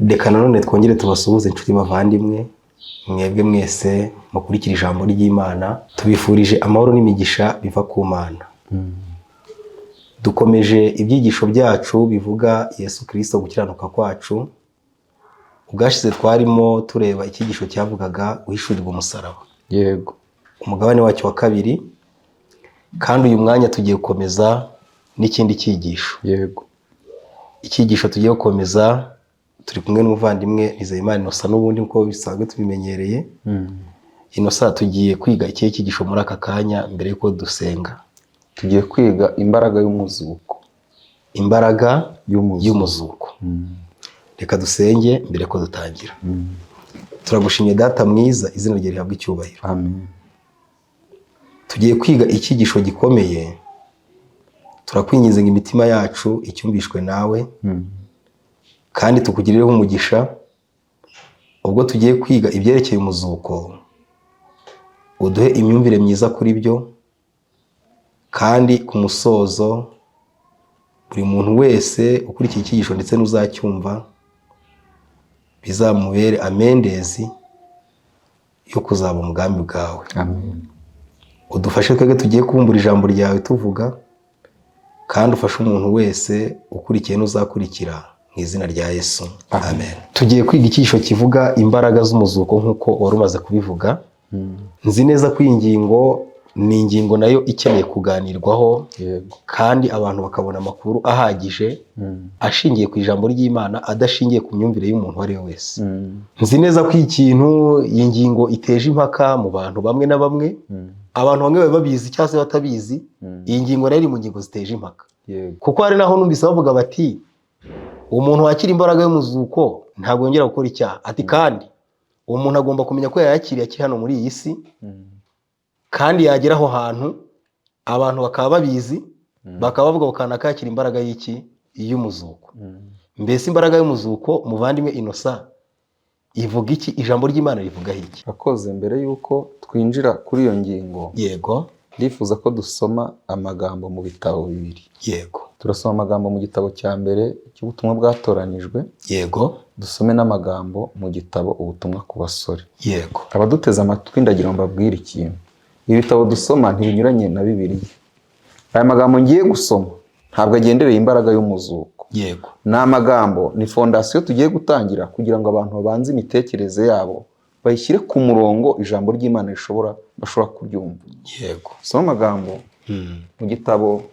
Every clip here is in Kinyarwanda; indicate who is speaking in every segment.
Speaker 1: Reka nanone twongere tubasuhuze inshuti bavandimwe, mwebwe mwese mukurikira ijambo ry'Imana, tubifurije amahoro n'imigisha biva ku Mana. Dukomeje ibyigisho byacu bivuga Yesu Kristo gukiranuka kwacu. Ubwashize twarimo tureba icyigisho cyavugaga guhishurirwa umusaraba.
Speaker 2: Yego.
Speaker 1: Umugabane wacyo wa kabiri, kandi uyu mwanya tugiye gukomeza n'ikindi cyigisho.
Speaker 2: Yego.
Speaker 1: Icyigisho tugiye gukomeza turi kumwe n'umuvandimwe Nizeyimana Innocent n'ubundi nko bisanzwe tubimenyereye. Innocent tugiye kwiga iki cyigisho muri aka kanya mbere yuko dusenga.
Speaker 2: Tugiye kwiga imbaraga y'umuzuko.
Speaker 1: Imbaraga y'umuzuko. Reka dusenge mbere ko dutangira. Turagushimye Data mwiza, izina rye rihabwe icyubahiro.
Speaker 2: Amen.
Speaker 1: Tugiye kwiga icyigisho gikomeye. Turakwinginze ngo imitima yacu icyumvishwe nawe. Kandi tukugirireho umugisha ubwo tugiye kwiga ibyerekeye umuzuko, uduhe imyumvire myiza kuri byo, kandi ku musozo buri muntu wese ukurikiye icyigisho ndetse n'uzacyumva bizamubere amendezi yo kuzaba umugambi bwawe.
Speaker 2: Amen.
Speaker 1: Udufashe twebwe tugiye kubumbura ijambo ryawe tuvuga, kandi ufashe umuntu wese ukurikiye n'uzakurikira mu izina rya Yesu. Amen. Tugiye kwiga icyigisho kivuga imbaraga z'umuzuko nk'uko wari umaze kubivuga. Nzi neza ko iyi ngingo ni ingingo nayo ikeneye kuganirwaho.
Speaker 2: Yego.
Speaker 1: Kandi abantu bakabona amakuru ahagije ashingiye ku ijambo ry'Imana, adashingiye ku myumvire y'umuntu uwo ari we wese. Nzi neza ko iyi ngingo iteje impaka mu bantu bamwe na bamwe. Abantu bamwe baba babizi cyangwa se batabizi. Iyi ngingo rero iri mu ngingo ziteje impaka.
Speaker 2: Yego.
Speaker 1: Kuko hari naho numvise bavuga bati umuntu wakira imbaraga y'umuzuko ntabwo yongera gukora icyaha. Ati kandi uwo muntu agomba kumenya ko yayakiriye akiri hano muri iyi si, kandi yagera aho hantu abantu bakaba babizi, bakaba bavuga kanaka yakira imbaraga y'umuzuko. Mbese imbaraga y'umuzuko muvandimwe Innocent ivuga iki? Ijambo ry'Imana rivuga iki?
Speaker 2: Akoze mbere yuko twinjira kuri iyo ngingo.
Speaker 1: Yego.
Speaker 2: Ndifuza ko dusoma amagambo mu bitabo bibiri.
Speaker 1: Yego.
Speaker 2: Turasoma amagambo mu gitabo cya mbere cy'ubutumwa bwatoranijwe.
Speaker 1: Yego.
Speaker 2: Dusome n'amagambo mu gitabo ubutumwa ku basore.
Speaker 1: Yego.
Speaker 2: Abaduteze amatwi ndagira ngo mbabwire ikintu. Ibi bitabo dusoma ntibinyuranye na Bibiliya. Aya magambo ngiye gusoma ntabwo agendereye imbaraga y'umuzuko.
Speaker 1: Yego.
Speaker 2: Ni amagambo, ni fondasiyo tugiye gutangira kugira ngo abantu babanze imitekerereze yabo bayishyire ku murongo ijambo ry'Imana bashobora kubyumva.
Speaker 1: Yego.
Speaker 2: Soma amagambo mu gitabo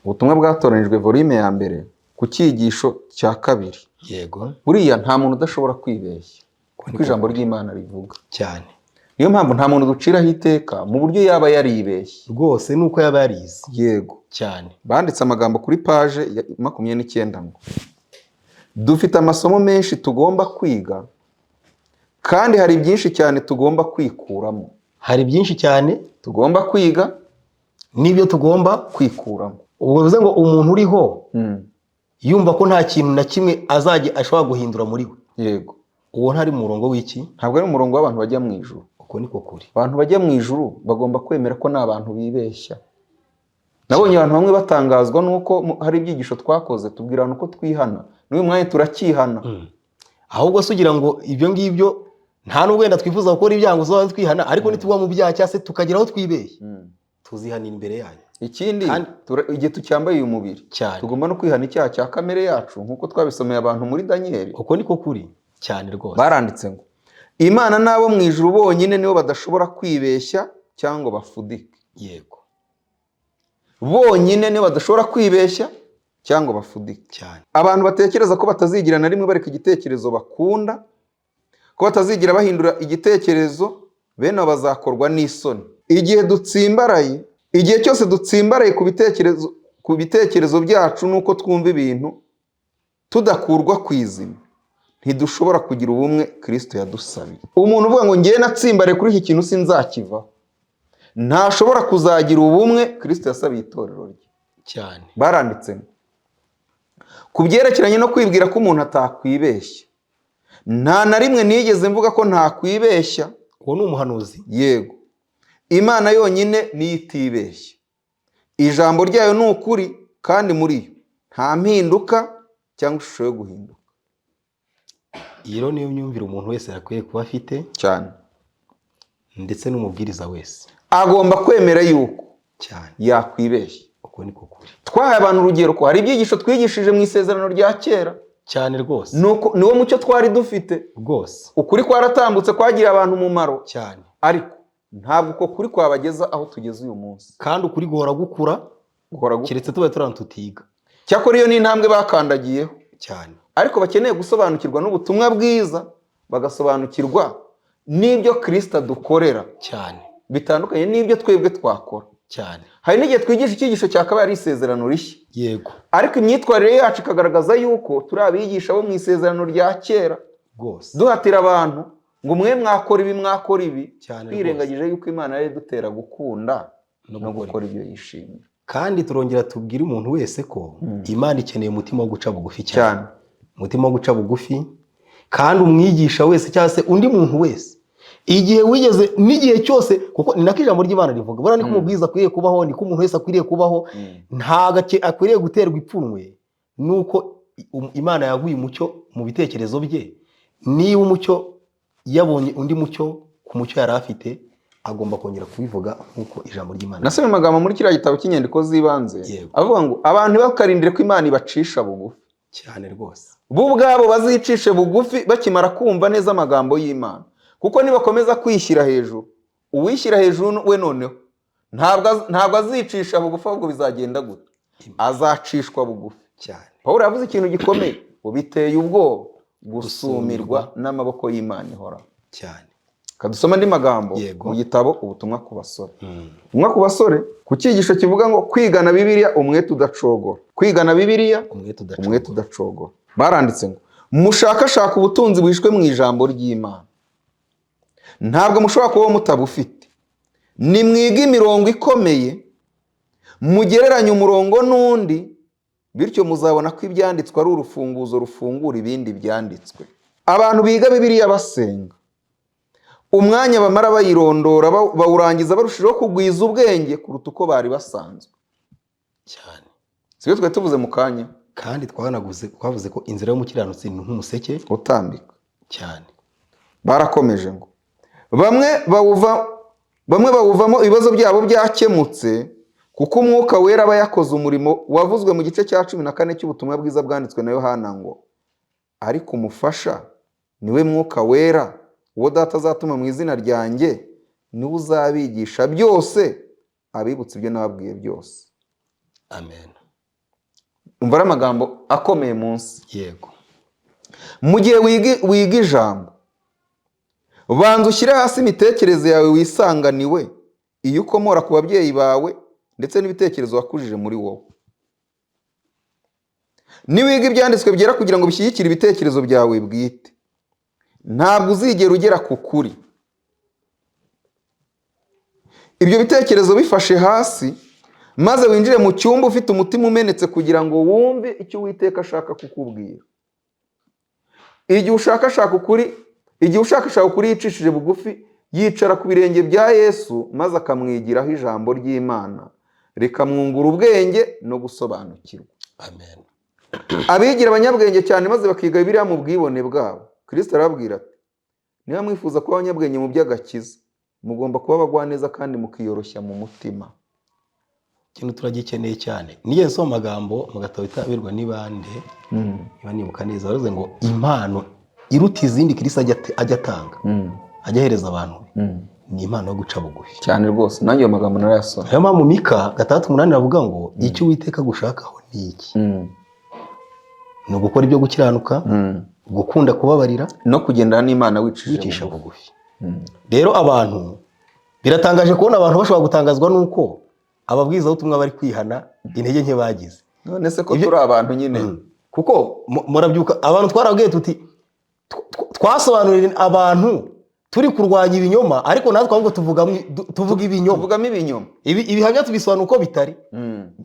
Speaker 2: ubutumwa bwatoranijwe volume ya mbere ku cyigisho cya kabiri.
Speaker 1: Yego.
Speaker 2: Buriya nta muntu udashobora kwibeshya kuko ijambo ry'Imana rivuga
Speaker 1: cyane.
Speaker 2: Niyo mpamvu nta muntu duciraho iteka mu buryo yaba yaribeshye.
Speaker 1: Rwose nuko yaba yarize.
Speaker 2: Yego.
Speaker 1: Cyane.
Speaker 2: Banditse amagambo kuri paje ya 29 ngo dufite amasomo menshi tugomba kwiga, kandi hari byinshi cyane tugomba kwikuramo.
Speaker 1: Hari byinshi cyane
Speaker 2: tugomba kwiga
Speaker 1: n'ibyo tugomba
Speaker 2: kwikuramo.
Speaker 1: Ubwo bivuze ngo umuntu uriho yumva ko nta kintu na kimwe ashobora guhindura muri we.
Speaker 2: Yego.
Speaker 1: Uwo ntari mu murongo w'iki?
Speaker 2: Ntabwo ari umurongo w'abantu bajya mu ijuru.
Speaker 1: Uko niko kuri.
Speaker 2: Abantu bajya mu ijuru bagomba kwemera ko nta bantu bibeshya. Nabonye abantu bamwe batangazwa nuko hari ibyigisho twakoze tubwirana uko twihana. N'uyu mwanya turakihana.
Speaker 1: Ahubwo se ugira ngo ibyo ngibyo nta n'ubwenda twifuza gukora ibyango zo twihana, ariko nitugwa mu byaha cyase tukagera aho twibeshye. Tuzihanira imbere yanyu.
Speaker 2: Ikindi igihe tucyambaye uyu mubiri tugomba no kwihana icyaha cya kamere yacu nkuko twabisomeye abantu muri Daniel.
Speaker 1: Uko niko kuri cyane rwose.
Speaker 2: Baranditse ngo Imana nabo mu ijuru bonyine nibo badashobora kwibeshya cyangwa bafudike.
Speaker 1: Yego.
Speaker 2: Bonyine nibo badashobora kwibeshya cyangwa bafudike.
Speaker 1: Cyane.
Speaker 2: Abantu batekereza ko batazigira na rimwe bareka igitekerezo bakunda, ko batazigira bahindura igitekerezo, bene bazakorwa n'isoni. Igihe cyose dutsimbaraye ku bitekerezo byacu nuko twumva ibintu tudakurwa kwizima, ntidushobora kugira ubumwe Kristo yadusabiye. Umuntu uvuga ngo ngiye natsimbare kuri iki kintu sinzakivaho, ntashobora kuzagira ubumwe Kristo yasabiye itorero rye.
Speaker 1: Cyane.
Speaker 2: Baranditse ku byerekeranye no kwibwira ko umuntu atakwibeshya, nta na rimwe nigeze mvuga ko ntakwibeshya.
Speaker 1: Uwo ni umuhanuzi.
Speaker 2: Yego. Imana yonyine niyo itibeshya. Ijambo ryayo ni ukuri, kandi muri yo nta mpinduka cyangwa ishusho yo guhinduka.
Speaker 1: iyo niyo myumvire umuntu wese yakwiye kuba afite
Speaker 2: cyane,
Speaker 1: ndetse n'umubwiriza wese
Speaker 2: agomba kwemera yuko
Speaker 1: cyane
Speaker 2: yakwibeshya.
Speaker 1: uko niko kuri
Speaker 2: Twahaye abantu urugero ko hari ibyigisho twigishije mu isezerano rya kera,
Speaker 1: cyane rwose
Speaker 2: niwo mucyo twari dufite
Speaker 1: rwose,
Speaker 2: ukuri kwaratambutse kwagiriye abantu umumaro
Speaker 1: cyane,
Speaker 2: ariko ntabwo uko kuri kwabageza aho tugeze uyu munsi,
Speaker 1: kandi ukuri guhora gukura keretse tuba tutiga.
Speaker 2: Cyakora iyo ni intambwe bakandagiyeho
Speaker 1: cyane,
Speaker 2: ariko bakeneye gusobanukirwa n'ubutumwa bwiza, bagasobanukirwa n'ibyo Kristo adukorera
Speaker 1: cyane,
Speaker 2: bitandukanye n'ibyo twebwe twakora
Speaker 1: cyane.
Speaker 2: Hari n'igihe twigisha icyigisho cyakabaye ari isezerano rishya,
Speaker 1: yego,
Speaker 2: ariko imyitwarire yacu ikagaragaza yuko turi abigisha bo mu isezerano rya kera
Speaker 1: rwose,
Speaker 2: duhatira abantu ngo mwe mwakora ibi mwakora ibi,
Speaker 1: cyane,
Speaker 2: twirengagije yuko Imana yari dutera gukunda no gukora ibyo yishimira.
Speaker 1: Kandi turongera tubwire umuntu wese ko Imana ikeneye umutima wo guca bugufi cyane, umutima wo guca bugufi. Kandi umwigisha wese cyangwa se undi muntu wese, igihe wigeze n'igihe cyose, kuko ni nako ijambo ry'Imana rivuga, bora niko umubwiza akwiriye kubaho, niko umuntu wese akwiriye kubaho, nta gake akwiriye guterwa ipfunwe nuko Imana yaguye umucyo mu bitekerezo bye. Niba umucyo yabonye undi mucyo ku mucyo yari afite, agomba kongera kubivuga nk'uko ijambo ry'Imana.
Speaker 2: Nasomye amagambo muri kiriya gitabo cy'inyandiko z'ibanze avuga ngo abantu bakarindire ko Imana ibacisha bugufi
Speaker 1: cyane rwose,
Speaker 2: bo ubwabo bazicishe bugufi bakimara kumva neza amagambo y'Imana. Kuko nibakomeza kwishyira hejuru, uwishyira hejuru we noneho ntabwo azicisha bugufi, ahubwo bizagenda gute? Azacishwa bugufi
Speaker 1: cyane.
Speaker 2: Pawulo yavuze ikintu gikomeye, ubiteye ubwoba gusumirwa n'amaboko y'Imana ihoraho
Speaker 1: cyane.
Speaker 2: Kadusoma andi magambo mu gitabo ubutumwa ku basore. Ubutumwa ku basore ku cyigisho kivuga ngo kwigana Bibiliya umwete udacogora. Kwigana Bibiliya umwete udacogora. Baranditse ngo mushakashaka ubutunzi bwishwe mu ijambo ry'Imana. Ntabwo mushobora kuba mutabufite. Nimwiga imirongo ikomeye, mugereranye umurongo n'undi, bityo muzabona ko ibyanditswe ari urufunguzo rufungura ibindi byanditswe. Abantu biga Bibiliya basenga, umwanya bamara bayirondora bawurangiza barushijeho kugwiza ubwenge kuruta uko bari basanzwe
Speaker 1: cyane.
Speaker 2: Sibyo twari tuvuze mu kanya,
Speaker 1: kandi twavuze ko inzira y'umukiranutsi ni nk'umuseke
Speaker 2: utambika
Speaker 1: cyane.
Speaker 2: Barakomeje ngo bamwe bawuvamo ibibazo byabo byakemutse, kuko umwuka wera aba yakoze umurimo wavuzwe mu gice cya 14 cy'ubutumwa bwiza bwanditswe na Yohana ngo ariko umufasha niwe mwuka wera, uwo Data azatuma mu izina ryanjye, niwe uzabigisha byose, abibutsa ibyo nababwiye byose.
Speaker 1: Amen.
Speaker 2: Umva ari amagambo akomeye munsi.
Speaker 1: Yego.
Speaker 2: Mu gihe wiga ijambo, banza ushyire hasi imitekerereze yawe wisanganiwe, iyo ukomora ku babyeyi bawe ndetse n'ibitekerezo wakujije muri wowe. Niwiga ibyanditswe byera kugira ngo bishyigikire ibitekerezo byawe bwite, ntabwo uzigera ugera ku kuri. Ibyo bitekerezo bifashe hasi, maze winjire mu cyumba ufite umutima umenetse kugira ngo wumve icyo Uwiteka ashaka kukubwira. Igihe ushakashaka ukuri yicishije bugufi, yicara ku birenge bya Yesu maze akamwigiraho ijambo ry'Imana, rikamwungura ubwenge no gusobanukirwa.
Speaker 1: Amen.
Speaker 2: Abigira abanyabwenge cyane maze bakiga Bibiliya mu bwibone bwabo. Kristo arababwira ati niba mwifuza kuba abanyabwenge mu by'agakiza, mugomba kuba abagwaneza kandi mukiyoroshya mu mutima.
Speaker 1: Ikintu turagikeneye cyane. Niyo nsoma amagambo mu gatabo Itabirwa n'ibande, niba nibuka neza, baravuze ngo impano iruta izindi Kristo ajya atanga, ajya ahereza abantu, ni impano yo guca bugufi
Speaker 2: cyane rwose. Nanjye ayo magambo narayasoma.
Speaker 1: Ayo mpamvu Mika 6:8 avuga ngo icyo Uwiteka gushakaho ni iki? Ni ugukora ibyo gukiranuka, gukunda kubabarira
Speaker 2: no kugendana n'Imana wicisha
Speaker 1: bugufi. Rero abantu biratangaje kubona abantu bashobora gutangazwa nuko ababwiza ubutumwa bari kwihana intege nke bagize.
Speaker 2: None se ko turi abantu nyine,
Speaker 1: kuko murabyuka abantu twarabwiye tuti twasobanurira abantu turi kurwanya ibinyoma, ariko natwe ahubwo tuvuga ibinyoma,
Speaker 2: tuvugamo ibinyoma.
Speaker 1: Ibihamya tubisobanura uko bitari.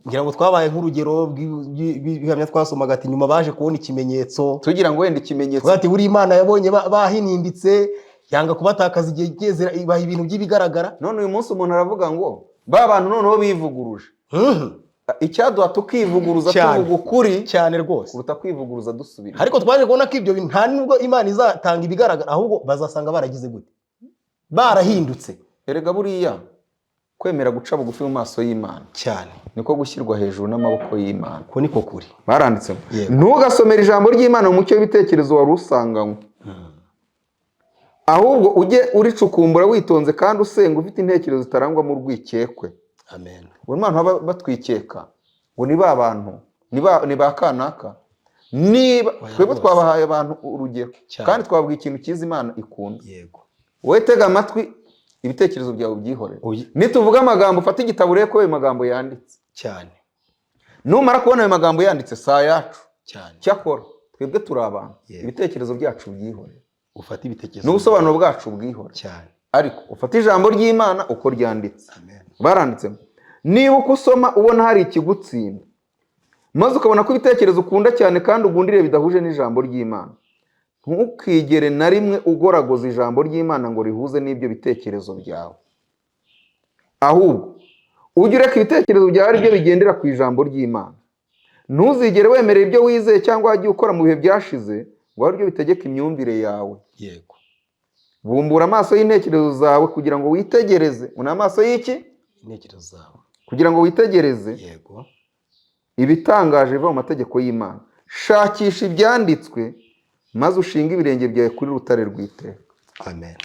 Speaker 1: Ngira ngo twabaye nk'urugero bw'ibihamya twasomaga ati nyuma baje kubona ikimenyetso,
Speaker 2: tugira ngo wenda ikimenyetso
Speaker 1: ati buri Imana yabonye bahininditse, yanga kubatakaza igihe kigeze, ibaha ibintu by'ibigaragara.
Speaker 2: None uyu munsi umuntu aravuga ngo ba bantu noneho bivuguruje. icyaduha tukivuguruza
Speaker 1: Cyane.
Speaker 2: tuvuga ukuri
Speaker 1: cyane rwose.
Speaker 2: kuruta kwivuguruza dusubira.
Speaker 1: Ariko twaje kubona ko ibyo bintu nta nubwo Imana izatanga ibigaragara, ahubwo bazasanga baragize gute, barahindutse.
Speaker 2: Erega buriya kwemera guca bugufi mu maso y'Imana
Speaker 1: cyane
Speaker 2: niko gushyirwa hejuru n'amaboko y'Imana.
Speaker 1: ko niko kuri.
Speaker 2: Baranditsemo
Speaker 1: Yego.
Speaker 2: ntugasomere ijambo ry'Imana mu mucyo w'ibitekerezo wari usanganywe, ahubwo ujye uricukumbura witonze kandi usenga ufite intekerezo zitarangwamo urwikekwe.
Speaker 1: Amen.
Speaker 2: buri muntu baba batwikeka ngo ni ba bantu ni ba kanaka, niba twebwe twabahaye abantu urugero kandi twabwiye ikintu cyiza Imana ikunda.
Speaker 1: Yego.
Speaker 2: Wowe tega amatwi ibitekerezo byawe byihorere.
Speaker 1: Oya.
Speaker 2: Nituvuga amagambo ufate igitabo urebe ko ayo magambo yanditse.
Speaker 1: cyane
Speaker 2: Numara kubona ayo magambo yanditse saa yacu.
Speaker 1: cyane.
Speaker 2: Cyakora twebwe turi abantu,
Speaker 1: Yego.
Speaker 2: ibitekerezo byacu byihorere
Speaker 1: Ufata ibitekerezo
Speaker 2: n'ubusobanuro bwacu bwihorere.
Speaker 1: cyane.
Speaker 2: Ariko ufate ijambo ry'Imana uko ryanditse.
Speaker 1: Amen.
Speaker 2: Baranditsemo niba uko usoma ubona hari ikigutsinda maze ukabona ko ibitekerezo ukunda cyane kandi ugundire bidahuje n'ijambo ry'Imana, ntukigere na rimwe ugoragoza ijambo ry'Imana ngo rihuze n'ibyo bitekerezo byawe, ahubwo ujye ureka ibitekerezo byawe ari byo bigendera ku ijambo ry'Imana. Ntuzigere wemerera ibyo wizeye cyangwa wagiye ukora mu bihe byashize ngo ari byo bitegeka imyumvire yawe.
Speaker 1: Yego.
Speaker 2: Bumbura amaso y'intekerezo zawe kugira ngo witegereze. Una amaso y'iki?
Speaker 1: Intekerezo zawe.
Speaker 2: Kugira ngo witegereze
Speaker 1: Yego.
Speaker 2: ibitangaje biva mu mategeko y'Imana. Shakisha ibyanditswe maze ushinga ibirenge byawe kuri rutare rw'iteka.
Speaker 1: Amen.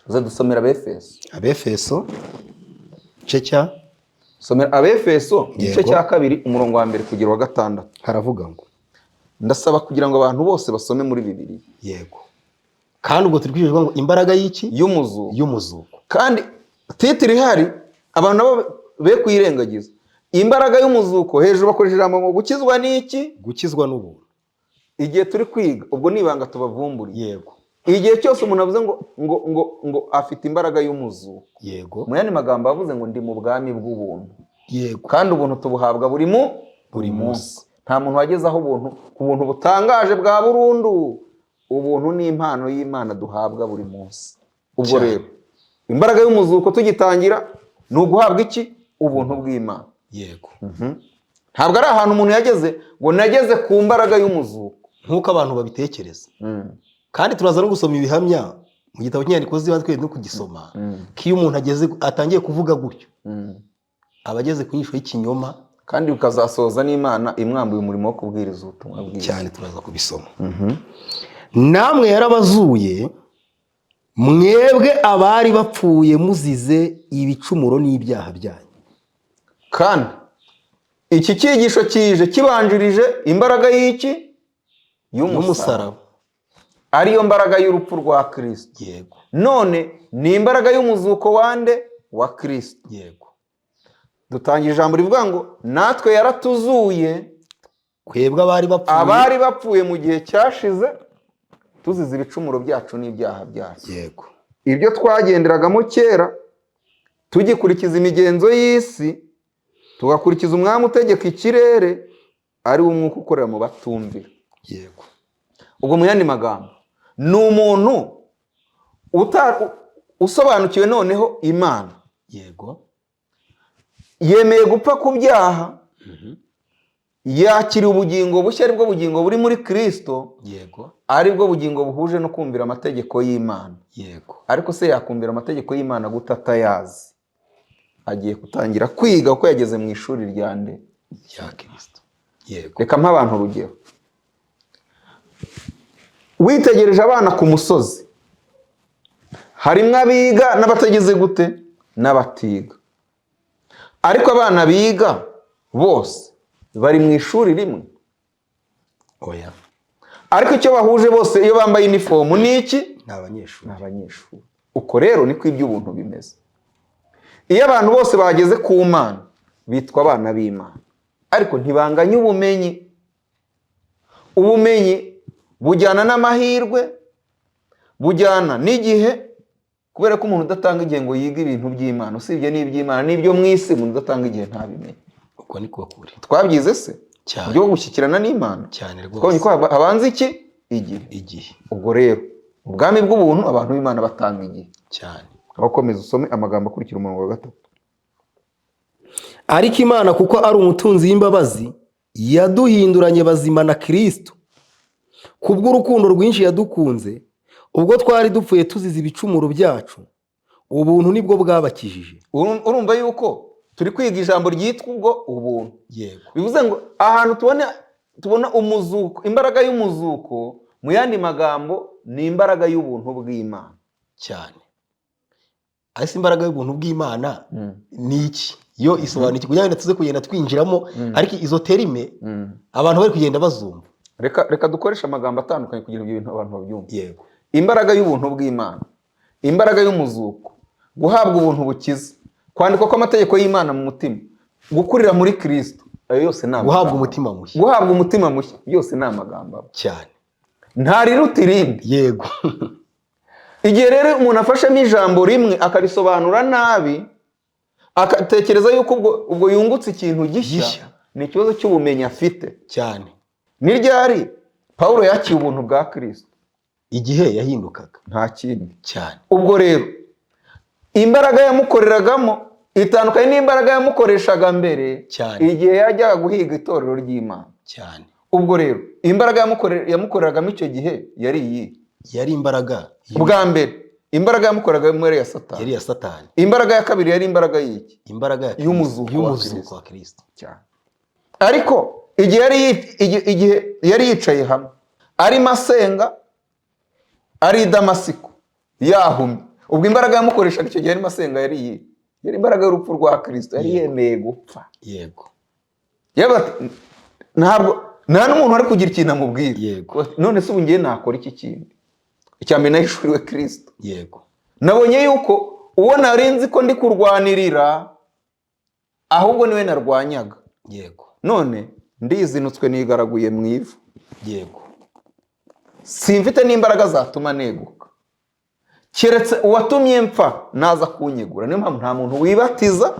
Speaker 2: Uzadusomera Abefeso.
Speaker 1: Abefeso igice cya
Speaker 2: Somera Abefeso igice
Speaker 1: Yego.
Speaker 2: cya 2 umurongo wa 1 kugera wa 6.
Speaker 1: haravuga ngo
Speaker 2: Ndasaba kugira ngo abantu bose basome muri Bibiliya.
Speaker 1: yego. Kandi ubwo turi kwivuga ngo imbaraga y'iki?
Speaker 2: Y'umuzuko. Kandi titiri ihari abantu nabo be kuyirengagiza. Imbaraga y'umuzuko hejuru bakoresha ijambo ngo gukizwa n'iki?
Speaker 1: Gukizwa n'ubuntu.
Speaker 2: Igihe turi kwiga ubwo nibanga tubavumburiye.
Speaker 1: Yego.
Speaker 2: Igihe cyose umuntu avuze ngo afite imbaraga y'umuzuko.
Speaker 1: Yego.
Speaker 2: Mu yandi magambo avuze ngo ndi mu bwami bw'ubuntu.
Speaker 1: Yego.
Speaker 2: Kandi ubuntu tubuhabwa buri munsi. Nta muntu wagezaho ubuntu butangaje bwa burundu. Ubuntu ni impano y'Imana duhabwa buri munsi. Ubwo rero imbaraga y'umuzuko tugitangira ni uguhabwa iki? Ubuntu bw'Imana.
Speaker 1: Yego.
Speaker 2: Ntabwo ari ahantu umuntu yageze ngo nageze ku mbaraga y'umuzuko
Speaker 1: nk'uko abantu babitekereza. Kandi turaza no gusoma ibihamya mu gitabo cy'inyandiko z'ibanze twe no kugisoma ko iyo umuntu atangiye kuvuga gutyo abageze ku nyisho y'ikinyoma,
Speaker 2: kandi ukazasoza n'Imana imwambuye umurimo wo kubwiriza ubutumwa bwiza.
Speaker 1: cyane turaza kubisoma. Namwe yarabazuye mwebwe abari bapfuye muzize ibicumuro n'ibyaha byanyu.
Speaker 2: Kandi iki cyigisho kije kibanjirije imbaraga y'iki? Y'umusaraba. Ariyo mbaraga y'urupfu rwa Kristo.
Speaker 1: Yego.
Speaker 2: None ni imbaraga y'umuzuko wande? Wa Kristo.
Speaker 1: Yego.
Speaker 2: Dutangira ijambo rivuga ngo natwe yaratuzuye
Speaker 1: Kwebwe
Speaker 2: abari bapfuye mu gihe cyashize tuzize ibicumuro byacu n'ibyaha byacu.
Speaker 1: Yego.
Speaker 2: Ibyo twagenderagamo kera tugikurikiza imigenzo y'isi, tugakurikiza umwami utegeka ikirere, ari umwuka ukorera mu batumvira.
Speaker 1: Yego.
Speaker 2: Ubwo mu yandi magambo ni umuntu usobanukiwe noneho Imana.
Speaker 1: Yego.
Speaker 2: Yemeye gupfa ku byaha, yakira ubugingo bushya, aribwo bugingo buri muri Kristo.
Speaker 1: Yego.
Speaker 2: Aribwo bugingo buhuje no kumvira amategeko y'Imana.
Speaker 1: Yego.
Speaker 2: Ariko se yakumvira amategeko y'Imana gute atayazi? Agiye gutangira kwiga uko yageze mu ishuri rya nde?
Speaker 1: Rya Kristo. Yego.
Speaker 2: Reka mpa abantu urugero. Witegereje abana ku musozi, harimo abiga n'abatagize gute? N'abatiga. Ariko abana biga bose bari mu ishuri rimwe.
Speaker 1: Oya.
Speaker 2: Ariko icyo bahuje bose iyo bambaye uniform ni iki?
Speaker 1: Ni abanyeshuri.
Speaker 2: Uko rero niko iby'ubuntu bimeze. Iyo abantu bose bageze ku Mana bitwa abana b'Imana, ariko ntibanganya ubumenyi. Ubumenyi bujyana n'amahirwe, bujyana n'igihe, kubera ko umuntu udatanga igihe ngo yiga ibintu by'Imana, usibye n'iby'Imana n'ibyo mu isi, umuntu udatanga igihe ntabimenye.
Speaker 1: Uko niko kuri.
Speaker 2: Twabyize se?
Speaker 1: Cyane.
Speaker 2: Byo gushyikirana n'Imana.
Speaker 1: Cyane rwose.
Speaker 2: Twabonye ko habanza iki? Igihe. Ubwo rero ubwami bw'ubuntu abantu b'Imana batanga igihe.
Speaker 1: Cyane.
Speaker 2: Abakomeza usome amagambo akurikira umurongo wa 3.
Speaker 1: ariko Imana kuko ari umutunzi w'imbabazi yaduhinduranye bazima na Kristo kubw'urukundo rwinshi yadukunze, ubwo twari dupfuye tuzize ibicumuro byacu, ubuntu nibwo bwabakijije.
Speaker 2: Urumva yuko turi kwiga ijambo ryitwa ubwo ubuntu.
Speaker 1: Yego.
Speaker 2: Bivuze ngo ahantu tubona umuzuko, imbaraga y'umuzuko, mu yandi magambo ni imbaraga y'ubuntu bw'Imana
Speaker 1: cyane. Ese imbaraga y'ubuntu bw'Imana ni iki? Yo isobanura iki? Kugira ngo tuze kugenda twinjiramo, ariko izo terime abantu bari kugenda bazumva.
Speaker 2: Reka dukoresha amagambo atandukanye kugira ngo ibintu abantu babyumve.
Speaker 1: Yego.
Speaker 2: Imbaraga y'ubuntu bw'Imana, imbaraga y'umuzuko, guhabwa ubuntu bukiza, kwandikwa kw'amategeko y'Imana mu mutima, gukurira muri Kristo, ayo yose ni amagambo.
Speaker 1: Guhabwa umutima mushya.
Speaker 2: Guhabwa umutima mushya, byose ni amagambo
Speaker 1: cyane.
Speaker 2: Nta riruta irindi.
Speaker 1: Yego.
Speaker 2: Igihe rero umuntu afashemo ijambo rimwe akarisobanura nabi, akatekereza yuko ubwo yungutse ikintu gishya, ni ikibazo cy'ubumenyi afite
Speaker 1: cyane.
Speaker 2: Ni ryari Pawulo yakiye ubuntu bwa Kristo?
Speaker 1: Igihe yahindukaga.
Speaker 2: Nta kindi.
Speaker 1: Cyane.
Speaker 2: Ubwo rero imbaraga yamukoreragamo itandukanye n'imbaraga yamukoreshaga mbere,
Speaker 1: cyane,
Speaker 2: igihe yajyaga guhiga itorero ry'Imana.
Speaker 1: Cyane.
Speaker 2: Ubwo rero imbaraga yamukoreragamo icyo gihe yari iyi.
Speaker 1: Yari imbaraga
Speaker 2: bwa mbere, imbaraga yamukoreragamo yari ya Satani.
Speaker 1: Yari ya Satani.
Speaker 2: Imbaraga ya kabiri yari imbaraga y'iki?
Speaker 1: Imbaraga
Speaker 2: y'umuzuko
Speaker 1: wa Kristo.
Speaker 2: Cyane. Ariko igihe yari yicaye hamwe arimo asenga, ari i Damasiko yahumye, ubwo imbaraga yamukoreshaga icyo gihe arimo asenga yari iyi. Yari imbaraga y'urupfu rwa Kristo, yari yemeye gupfa.
Speaker 1: Yego.
Speaker 2: Nta n'umuntu wari kugira ikintu amubwira.
Speaker 1: Yego.
Speaker 2: None se ubu ngiye nakora iki kindi? Icyambere nahishuriwe Kristo.
Speaker 1: Yego.
Speaker 2: Nabonye yuko uwo nari nzi ko ndi kurwanirira ahubwo niwe narwanyaga.
Speaker 1: Yego.
Speaker 2: None ndizinutswe nigaraguye mu ivu.
Speaker 1: Yego.
Speaker 2: Simfite n'imbaraga zatuma neguka, keretse uwatumye mpfa naza kunyegura. Niyo mpamvu nta muntu wibatiza,